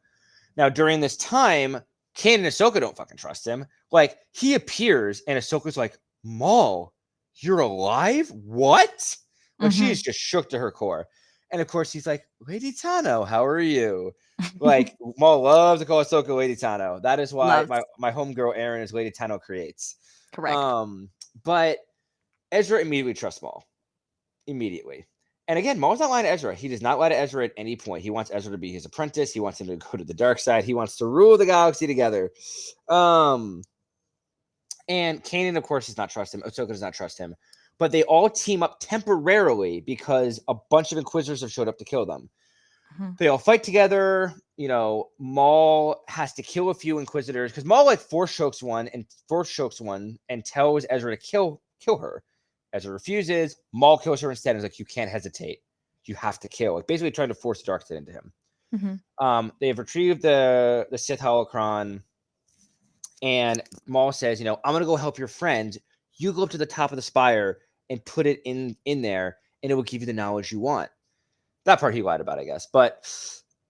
Now, during this time, Kanan and Ahsoka don't fucking trust him. Like, he appears and Ahsoka's like, Maul, you're alive? What? Like, she is just shook to her core. And of course, he's like, Lady Tano, how are you? Like, Maul loves to call Ahsoka Lady Tano. That is why my homegirl Erin is Lady Tano Creates. Correct. But Ezra immediately trusts Maul. Immediately. And again, Maul's not lying to Ezra. He does not lie to Ezra at any point. He wants Ezra to be his apprentice. He wants him to go to the dark side. He wants to rule the galaxy together. And Kanan, of course, does not trust him. Ahsoka does not trust him. but they all team up temporarily because a bunch of Inquisitors have showed up to kill them. They all fight together. You know, Maul has to kill a few Inquisitors because Maul like force chokes one and tells Ezra to kill her. Ezra refuses. Maul kills her instead and is like, you can't hesitate. You have to kill. Like basically trying to force the dark side into him. They've retrieved the Sith holocron, and Maul says, you know, I'm gonna go help your friend. You go up to the top of the spire and put it in there, and it will give you the knowledge you want. That part he lied about, I guess. But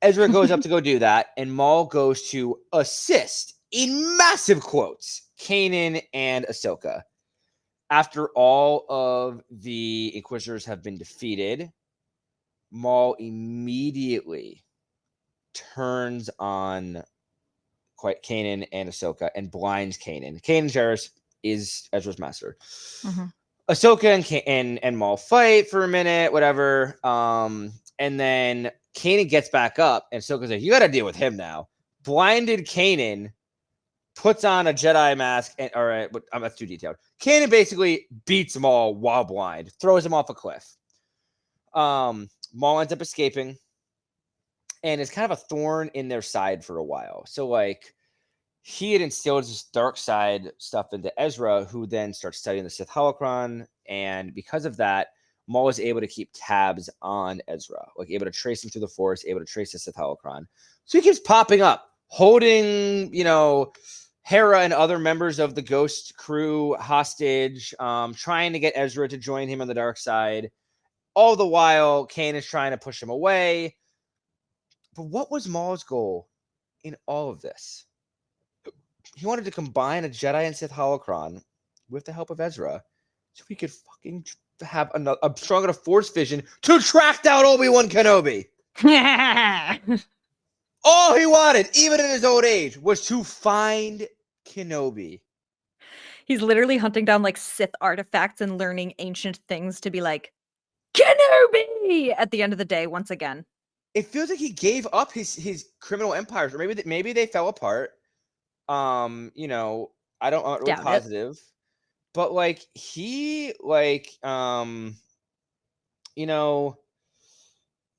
Ezra goes up to go do that, and Maul goes to assist, in massive quotes, Kanan and Ahsoka. After all of the Inquisitors have been defeated, Maul immediately turns on Kanan and Ahsoka and blinds Kanan. Kanan Jarrus is Ezra's master. Ahsoka and Maul fight for a minute, whatever. And then Kanan gets back up, and Ahsoka's like, you got to deal with him now. Blinded Kanan, puts on a Jedi mask, and all right, but that's too detailed. Kanan basically beats Maul while blind, throws him off a cliff. Maul ends up escaping, and it's kind of a thorn in their side for a while. So, like, he had instilled this dark side stuff into Ezra, who then starts studying the Sith holocron, and because of that, Maul is able to keep tabs on Ezra, like able to trace him through the Force, able to trace the Sith holocron. So he keeps popping up, holding, you know, Hera and other members of the Ghost crew hostage, trying to get Ezra to join him on the dark side. All the while, Kanan is trying to push him away. But what was Maul's goal in all of this? He wanted to combine a Jedi and Sith holocron with the help of Ezra so he could fucking have a strong enough Force vision to track down Obi-Wan Kenobi. All he wanted, even in his old age, was to find Kenobi. He's literally hunting down like Sith artifacts and learning ancient things to be like, Kenobi! At the end of the day, once again. It feels like he gave up his criminal empires, or maybe they fell apart. You know, I'm not really positive. But like he like you know,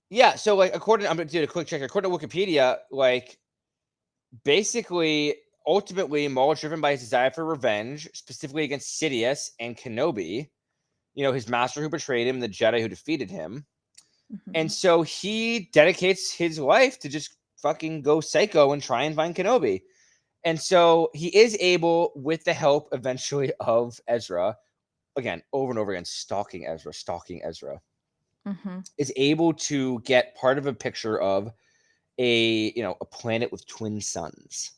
yeah, so like I'm gonna do a quick check. According to Wikipedia, like basically ultimately Maul, driven by his desire for revenge, specifically against Sidious and Kenobi, you know, his master who betrayed him, the Jedi who defeated him. And so he dedicates his life to just fucking go psycho and try and find Kenobi. And so he is able, with the help eventually of Ezra, again, over and over again, stalking Ezra, is able to get part of a picture of a planet with twin suns.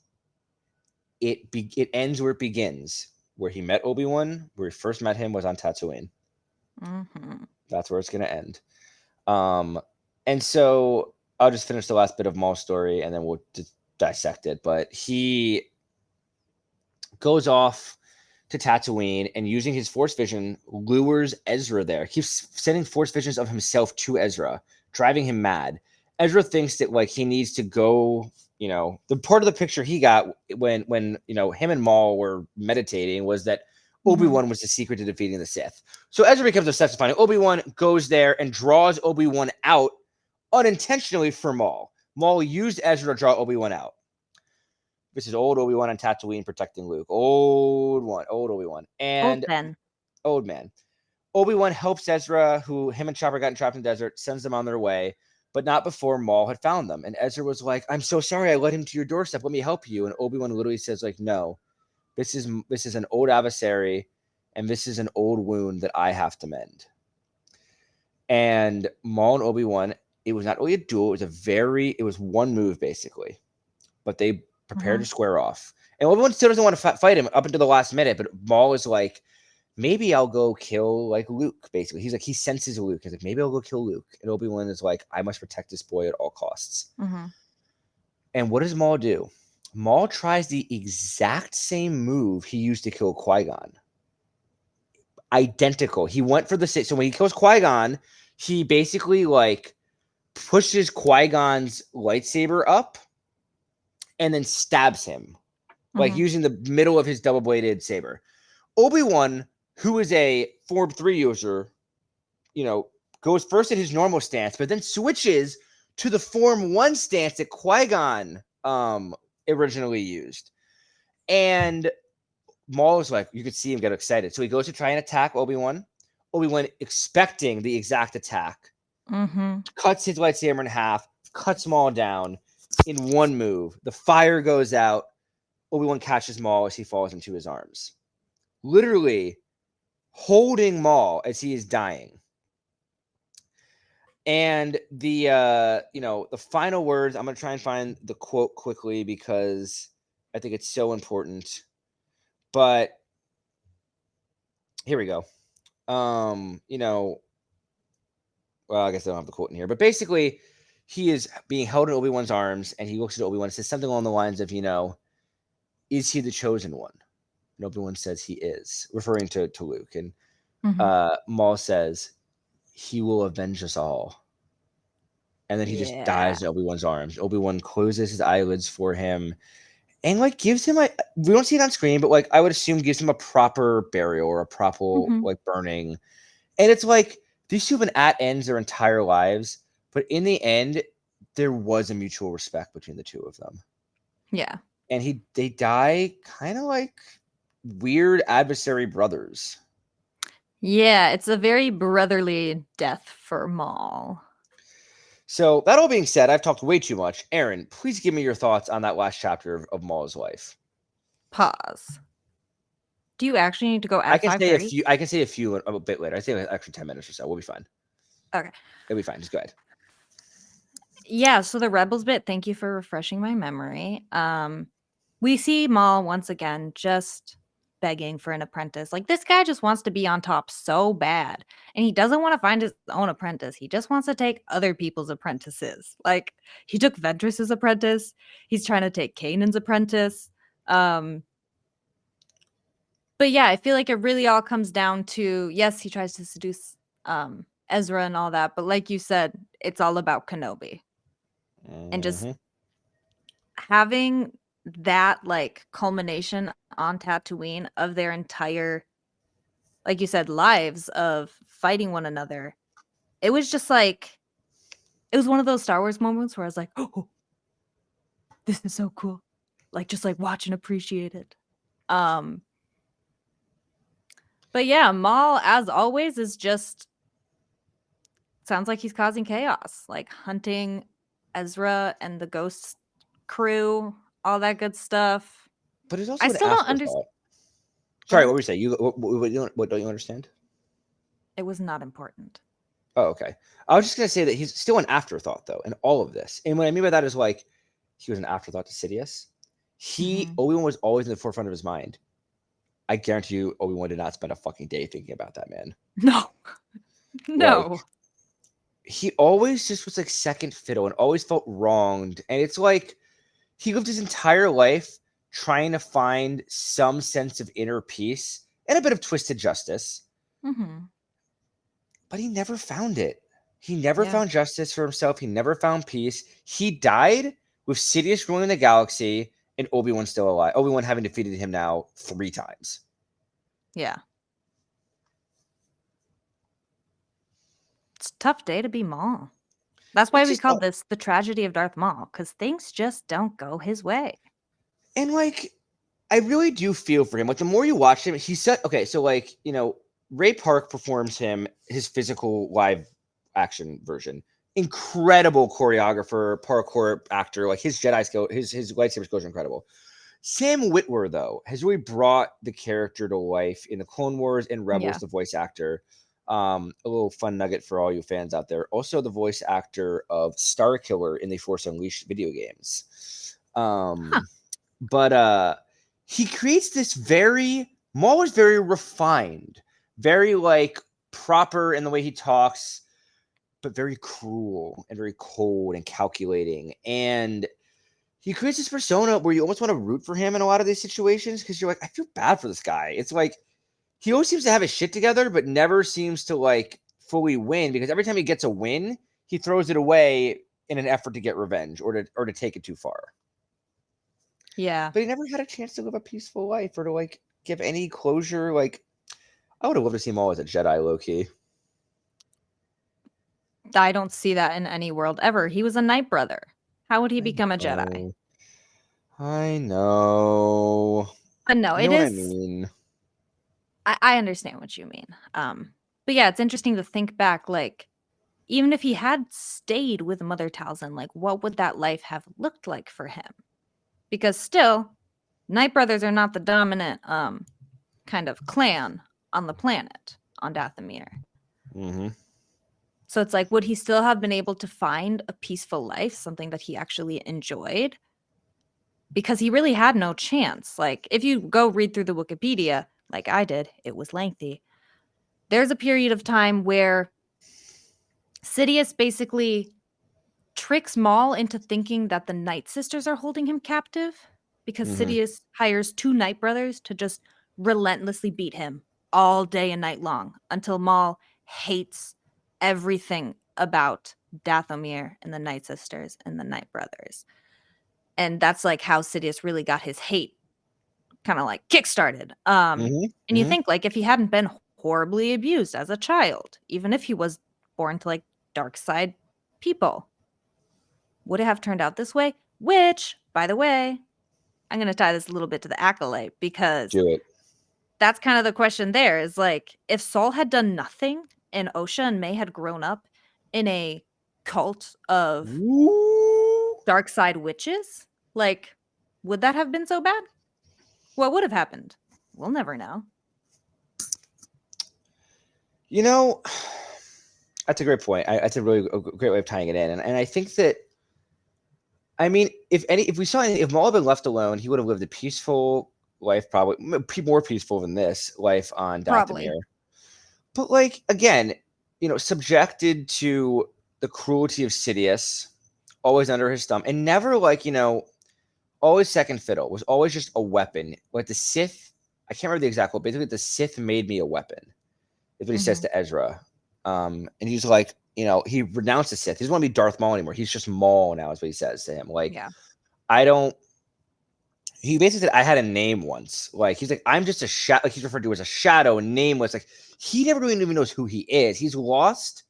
It ends where it begins, where he met Obi-Wan, where he first met him was on Tatooine. That's where it's going to end. And so I'll just finish the last bit of Maul's story, and then we'll just dissect it. But he goes off to Tatooine and, using his Force vision, lures Ezra there. Keeps sending Force visions of himself to Ezra, driving him mad. Ezra thinks that like he needs to go, you know, the part of the picture he got when you know him and Maul were meditating was that Obi-Wan was the secret to defeating the Sith. So Ezra becomes obsessed with finding Obi-Wan, goes there and draws Obi-Wan out unintentionally for Maul. Maul used Ezra to draw Obi-Wan out. This is old Obi-Wan on Tatooine protecting Luke. Old Obi-Wan. And old man. Obi-Wan helps Ezra, who him and Chopper got trapped in the desert, sends them on their way, but not before Maul had found them. And Ezra was like, I'm so sorry I led him to your doorstep. Let me help you. And Obi-Wan literally says, like, no, this is an old adversary, and this is an old wound that I have to mend. And Maul and Obi-Wan, it was not really a duel. It was one move, basically. But they prepared to square off. And Obi-Wan still doesn't want to fight him up until the last minute, but Maul is like, maybe I'll go kill like Luke, basically. He's like, he senses Luke. He's like, maybe I'll go kill Luke. And Obi-Wan is like, I must protect this boy at all costs. And what does Maul do? Maul tries the exact same move he used to kill Qui-Gon. Identical. He went for so when he kills Qui-Gon, he basically like pushes Qui-Gon's lightsaber up and then stabs him, like using the middle of his double-bladed saber. Obi-Wan who is a Form 3 user, goes first in his normal stance, but then switches to the Form 1 stance that Qui-Gon originally used. And Maul is like, you could see him get excited. So he goes to try and attack Obi-Wan. Obi-Wan, expecting the exact attack, cuts his lightsaber in half, cuts Maul down in one move. The fire goes out. Obi-Wan catches Maul as he falls into his arms, literally holding Maul as he is dying. And the final words, I'm going to try and find the quote quickly because I think it's so important. But here we go. Well, I guess I don't have the quote in here, but basically he is being held in Obi-Wan's arms and he looks at Obi-Wan and says something along the lines of, is he the chosen one? And Obi-Wan says he is, referring to Luke. And Maul says, he will avenge us all. And then he just dies in Obi-Wan's arms. Obi-Wan closes his eyelids for him and gives him we don't see it on screen, but I would assume gives him a proper burial or a proper burning. And it's these two have been at ends their entire lives, but in the end, there was a mutual respect between the two of them. Yeah. And they die kind of like weird adversary brothers. Yeah, it's a very brotherly death for Maul. So that all being said, I've talked way too much. Erin, please give me your thoughts on that last chapter of Maul's life. Pause. Do you actually need to go at I can 5:30? I can say a few a bit later. I say actually 10 minutes or so. We'll be fine. Okay. It'll be fine. Just go ahead. Yeah, so the Rebels bit, thank you for refreshing my memory. We see Maul once again just begging for an apprentice. This guy just wants to be on top so bad. And he doesn't want to find his own apprentice. He just wants to take other people's apprentices. He took Ventress's apprentice. He's trying to take Kanan's apprentice. But yeah, I feel like it really all comes down to, yes, he tries to seduce Ezra and all that. But like you said, it's all about Kenobi. And just having that culmination on Tatooine of their entire, like you said, lives of fighting one another. It was just it was one of those Star Wars moments where I was like, oh, this is so cool. Just watch and appreciate it. But yeah, Maul, as always, is just sounds like he's causing chaos, hunting Ezra and the Ghost crew, all that good stuff. But it's also I still don't understand. Sorry, what were you saying? What don't you understand? It was not important. Oh, okay. I was just gonna say that he's still an afterthought though in all of this. And what I mean by that is he was an afterthought to Sidious. Obi-Wan was always in the forefront of his mind. I guarantee you, Obi-Wan did not spend a fucking day thinking about that man. No. He always just was second fiddle and always felt wronged. And it's he lived his entire life trying to find some sense of inner peace and a bit of twisted justice. But he never found it. He never found justice for himself. He never found peace. He died with Sidious ruling the galaxy and Obi-Wan still alive. Obi-Wan having defeated him now 3 times. Yeah. It's a tough day to be Maul. That's why we call this the tragedy of Darth Maul, because things just don't go his way. And I really do feel for him. The more you watch him, he said, okay, so Ray Park performs his physical live action version. Incredible choreographer, parkour actor. His Jedi skill, his lightsaber skills are incredible. Sam Witwer, though, has really brought the character to life in the Clone Wars and Rebels, the voice actor. A little fun nugget for all you fans out there. Also the voice actor of Starkiller in the Force Unleashed video games. But he creates this Maul is very refined, very proper in the way he talks, but very cruel and very cold and calculating. And he creates this persona where you almost want to root for him in a lot of these situations because you're I feel bad for this guy. It's he always seems to have his shit together, but never seems to fully win because every time he gets a win, he throws it away in an effort to get revenge or to take it too far. Yeah. But he never had a chance to live a peaceful life or to give any closure. I would have loved to see Maul as a Jedi, low key. I don't see that in any world ever. He was a Night Brother. How would he become a Jedi? I know. But no, You it know what I is. mean? I understand what you mean. But yeah, it's interesting to think back, like, even if he had stayed with Mother Talzin, like, what would that life have looked like for him? Because still, Night Brothers are not the dominant kind of clan on the planet on Dathomir. Mm-hmm. So it's like, would he still have been able to find a peaceful life, something that he actually enjoyed? Because he really had no chance. Like, if you go read through the Wikipedia, like I did, it was lengthy. There's a period of time where Sidious basically tricks Maul into thinking that the Night Sisters are holding him captive because Sidious hires 2 Night Brothers to just relentlessly beat him all day and night long until Maul hates everything about Dathomir and the Night Sisters and the Night Brothers. And that's like how Sidious really got his hate kind of like kickstarted. And you think, like, if he hadn't been horribly abused as a child, even if he was born to like dark side people, would it have turned out this way? Which, by the way, I'm going to tie this a little bit to the Acolyte, because Do it. that's kind of the question there, is like, if Saul had done nothing and Osha and May had grown up in a cult of dark side witches, like, would that have been so bad? What would have happened? We'll never know. You know, that's a great point. That's a really great way of tying it in. And I think that, I mean, if Maul had been left alone, he would have lived a peaceful life, probably more peaceful than this life on Dathomir. But like, again, you know, subjected to the cruelty of Sidious, always under his thumb, and never like, you know, always second fiddle, was always just a weapon. Like the Sith, I can't remember the exact quote. Basically, the Sith made me a weapon, is what he says to Ezra. And he's like, you know, he renounced the Sith. He doesn't want to be Darth Maul anymore. He's just Maul now, is what he says to him. Like, he basically said, I had a name once. Like, he's like, I'm just a shadow. Like, he's referred to as a shadow, nameless. Like, he never really even knows who he is. He's lost.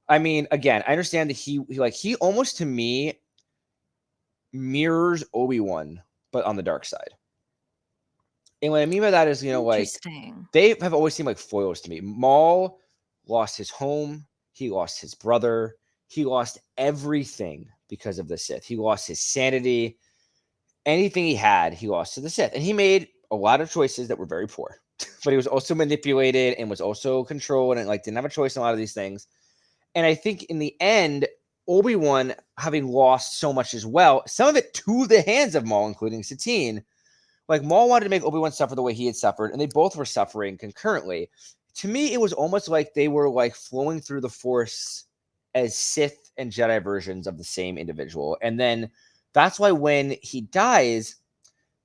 I mean, again, I understand that he almost, to me, mirrors Obi-Wan, but on the dark side. And what I mean by that is, you know, like, they have always seemed like foils to me. Maul lost his home. He lost his brother. He lost everything because of the Sith. He lost his sanity. Anything he had, he lost to the Sith. And he made a lot of choices that were very poor. But he was also manipulated and was also controlled and like didn't have a choice in a lot of these things. And I think in the end, Obi-Wan, having lost so much as well, some of it to the hands of Maul, including Satine, like Maul wanted to make Obi-Wan suffer the way he had suffered, and they both were suffering concurrently. To me, it was almost like they were like flowing through the Force as Sith and Jedi versions of the same individual. And then that's why when he dies,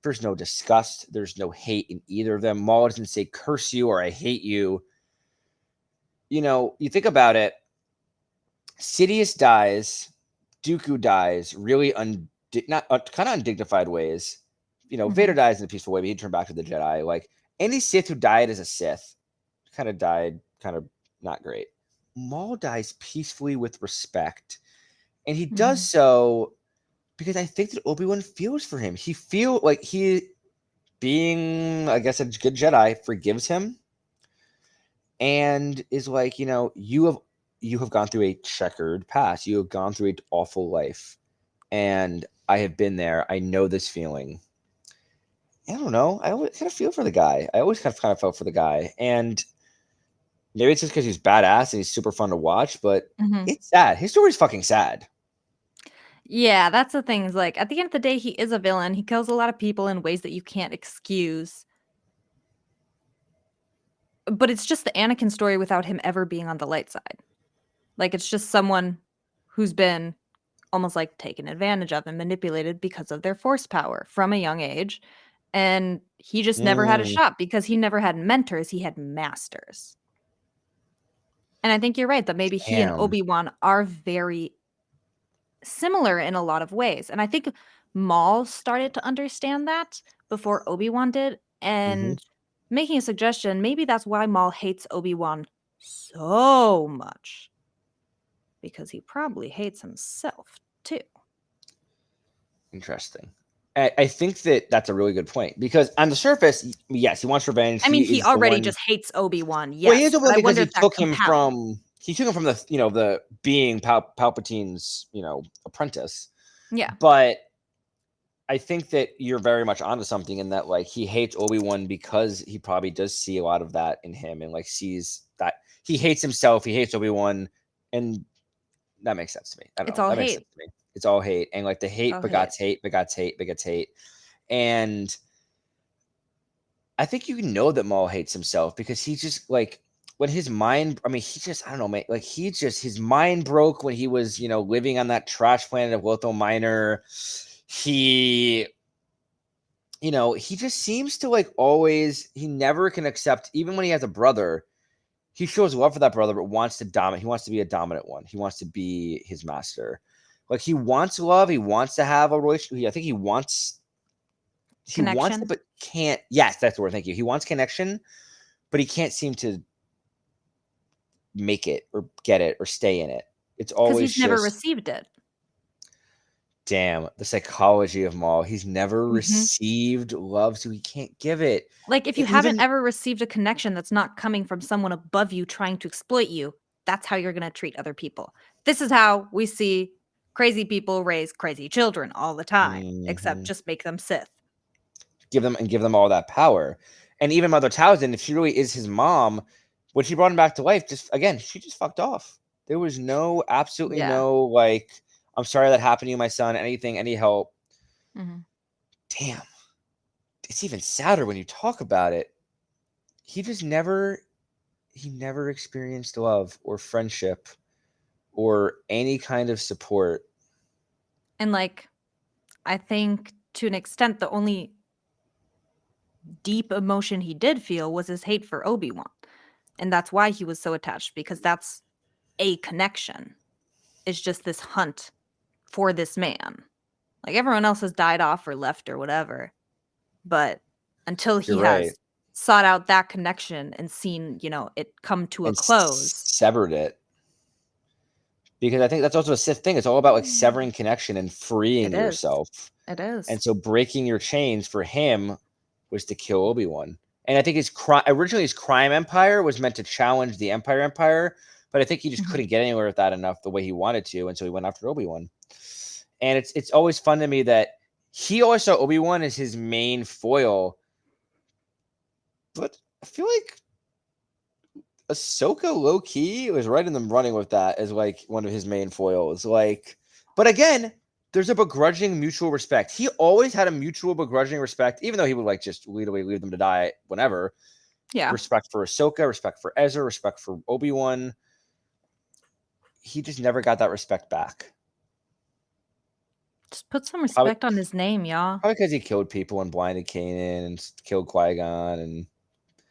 there's no disgust, there's no hate in either of them. Maul doesn't say curse you or I hate you. You know, you think about it, Sidious dies, Dooku dies, really kind of undignified ways. You know, Vader dies in a peaceful way, but he turned back to the Jedi. Like, any Sith who died as a Sith kind of died kind of not great. Maul dies peacefully with respect, and he does so because I think that Obi-Wan feels for him. He feels like he, being, I guess, a good Jedi, forgives him and is like, you know, you have gone through a checkered past. You have gone through an awful life, and I have been there. I know this feeling. I don't know. I always kind of feel for the guy. I always kind of felt for the guy. And maybe it's just because he's badass and he's super fun to watch, but it's sad. His story's fucking sad. Yeah, that's the thing. Is like, at the end of the day, he is a villain. He kills a lot of people in ways that you can't excuse. But it's just the Anakin story without him ever being on the light side. Like, it's just someone who's been almost like taken advantage of and manipulated because of their Force power from a young age. And he just never had a shot because he never had mentors. He had masters. And I think you're right that maybe he and Obi-Wan are very similar in a lot of ways. And I think Maul started to understand that before Obi-Wan did. And making a suggestion. Maybe that's why Maul hates Obi-Wan so much. Because he probably hates himself, too. Interesting. I think that's a really good point because on the surface, yes, he wants revenge. I mean, he is the already one... just hates Obi-Wan. Yes, Well, he hates but Obi-Wan I because wonder he if that took him compounds. from the the being Palpatine's apprentice. Yeah, But I think that you're very much onto something in that, like, he hates Obi-Wan because he probably does see a lot of that in him and like sees that he hates himself, he hates Obi-Wan, and that makes sense to me. I don't it's know. all That makes hate. sense to me. It's all hate. And like the It's hate all hate. begots hate, begots hate, begots hate. And I think you know that Maul hates himself because he just like when his mind, I mean, he just, I don't know, man, like his mind broke when he was, living on that trash planet of Lotho Minor. He just seems to like always, he never can accept, even when he has a brother, he shows love for that brother, but wants to dominate. He wants to be a dominant one. He wants to be his master. Like he wants love. He wants to have a relationship. I think he wants Connection. it, but can't. Yes, that's the word. Thank you. He wants connection, but he can't seem to make it or get it or stay in it. It's always because he's never received it. Damn, the psychology of Maul. He's never received love, so he can't give it. Like if you haven't ever received a connection that's not coming from someone above you trying to exploit you, that's how you're going to treat other people. This is how we see crazy people raise crazy children all the time, except just make them Sith. Give them all that power. And even Mother Talzin, if she really is his mom, when she brought him back to life, she just fucked off. There was absolutely no, like, I'm sorry that happened to you, my son, anything, any help. Damn. It's even sadder when you talk about it. He never experienced love or friendship or any kind of support. And like, I think to an extent, the only deep emotion he did feel was his hate for Obi-Wan. And that's why he was so attached, because that's a connection. It's just this hunt for this man. Like everyone else has died off or left or whatever. But until he has sought out that connection and seen, it come to a close. Severed it. Because I think that's also a Sith thing. It's all about like severing connection and freeing yourself. It is. And so breaking your chains for him was to kill Obi-Wan. And I think originally his crime empire was meant to challenge the Empire, but I think he just couldn't get anywhere with that enough the way he wanted to, and so he went after Obi-Wan. And it's always fun to me that he always saw Obi-Wan as his main foil, but I feel like Ahsoka low-key was right in the running with that as like one of his main foils. Like, but again, there's a begrudging mutual respect. He always had a mutual begrudging respect, even though he would like just leave them to die whenever. Yeah. Respect for Ahsoka, respect for Ezra, respect for Obi-Wan. He just never got that respect back. Just put some respect on his name, y'all. Probably because he killed people and blinded Kanan and killed Qui-Gon and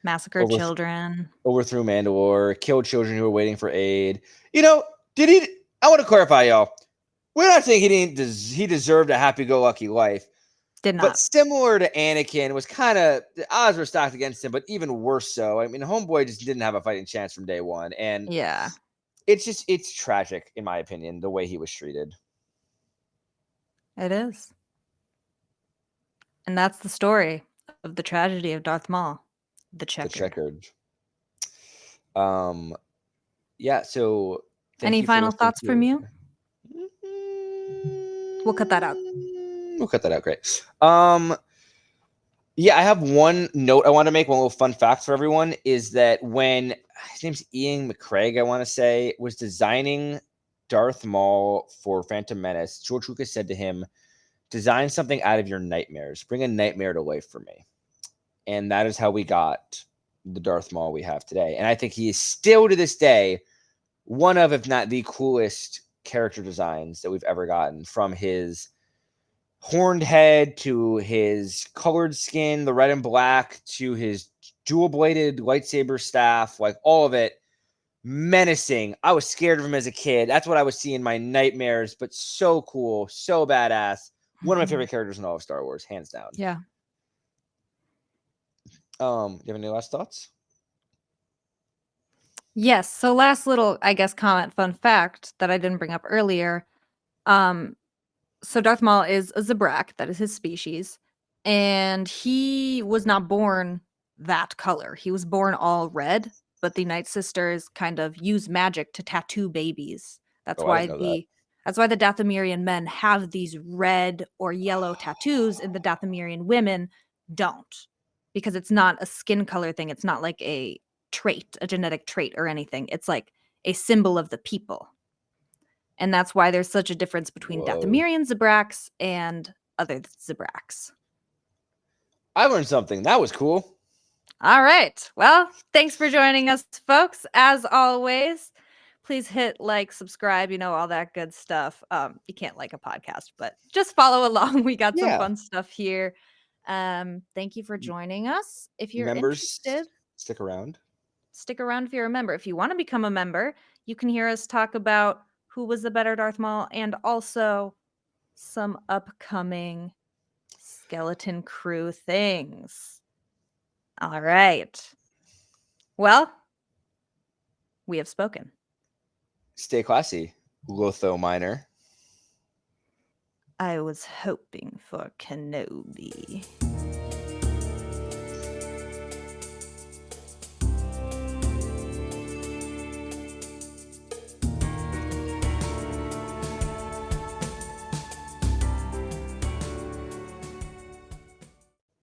massacred children. Overthrew Mandalore, killed children who were waiting for aid. Did he? I want to clarify, y'all. We're not saying he deserved a happy-go-lucky life. Did not. But similar to Anakin, was kind of, the odds were stacked against him, but even worse so. I mean, Homeboy just didn't have a fighting chance from day one. And yeah, it's tragic, in my opinion, the way he was treated. It is. And that's the story of the tragedy of Darth Maul, the Checkered. Yeah, so any final thoughts from you? We'll cut that out. We'll cut that out. Great. Yeah, I have one note I want to make. One little fun fact for everyone is that when his name's Ian McCraig, I want to say, was designing Darth Maul for Phantom Menace, George Lucas said to him, "Design something out of your nightmares. Bring a nightmare to life for me." And that is how we got the Darth Maul we have today. And I think he is still to this day one of, if not the coolest character designs that we've ever gotten, from his horned head to his colored skin, the red and black, to his dual-bladed lightsaber staff, like all of it, menacing. I was scared of him as a kid. That's what I was seeing in my nightmares, but so cool, so badass. One of my favorite characters in all of Star Wars, hands down. Yeah. Do you have any last thoughts? Yes. So last little, I guess, comment, fun fact that I didn't bring up earlier. So Darth Maul is a Zabrak, that is his species, and he was not born that color. He was born all red, but the Night Sisters kind of use magic to tattoo babies. That's Oh, I why didn't know that. that's why the Dathomirian men have these red or yellow tattoos, and the Dathomirian women don't, because it's not a skin color thing. It's not like a trait, a genetic trait or anything. It's like a symbol of the people. And that's why there's such a difference between Whoa. Dathomirian Zabraks and other Zabraks. I learned something. That was cool. All right. Well, thanks for joining us, folks. As always, please hit like, subscribe, all that good stuff. You can't like a podcast, but just follow along. We got some fun stuff here. Thank you for joining us. If you're interested, stick around. Stick around if you're a member. If you want to become a member, you can hear us talk about who was the better Darth Maul and also some upcoming Skeleton Crew things. All right. Well, we have spoken. Stay classy, Lotho Minor. I was hoping for Kenobi.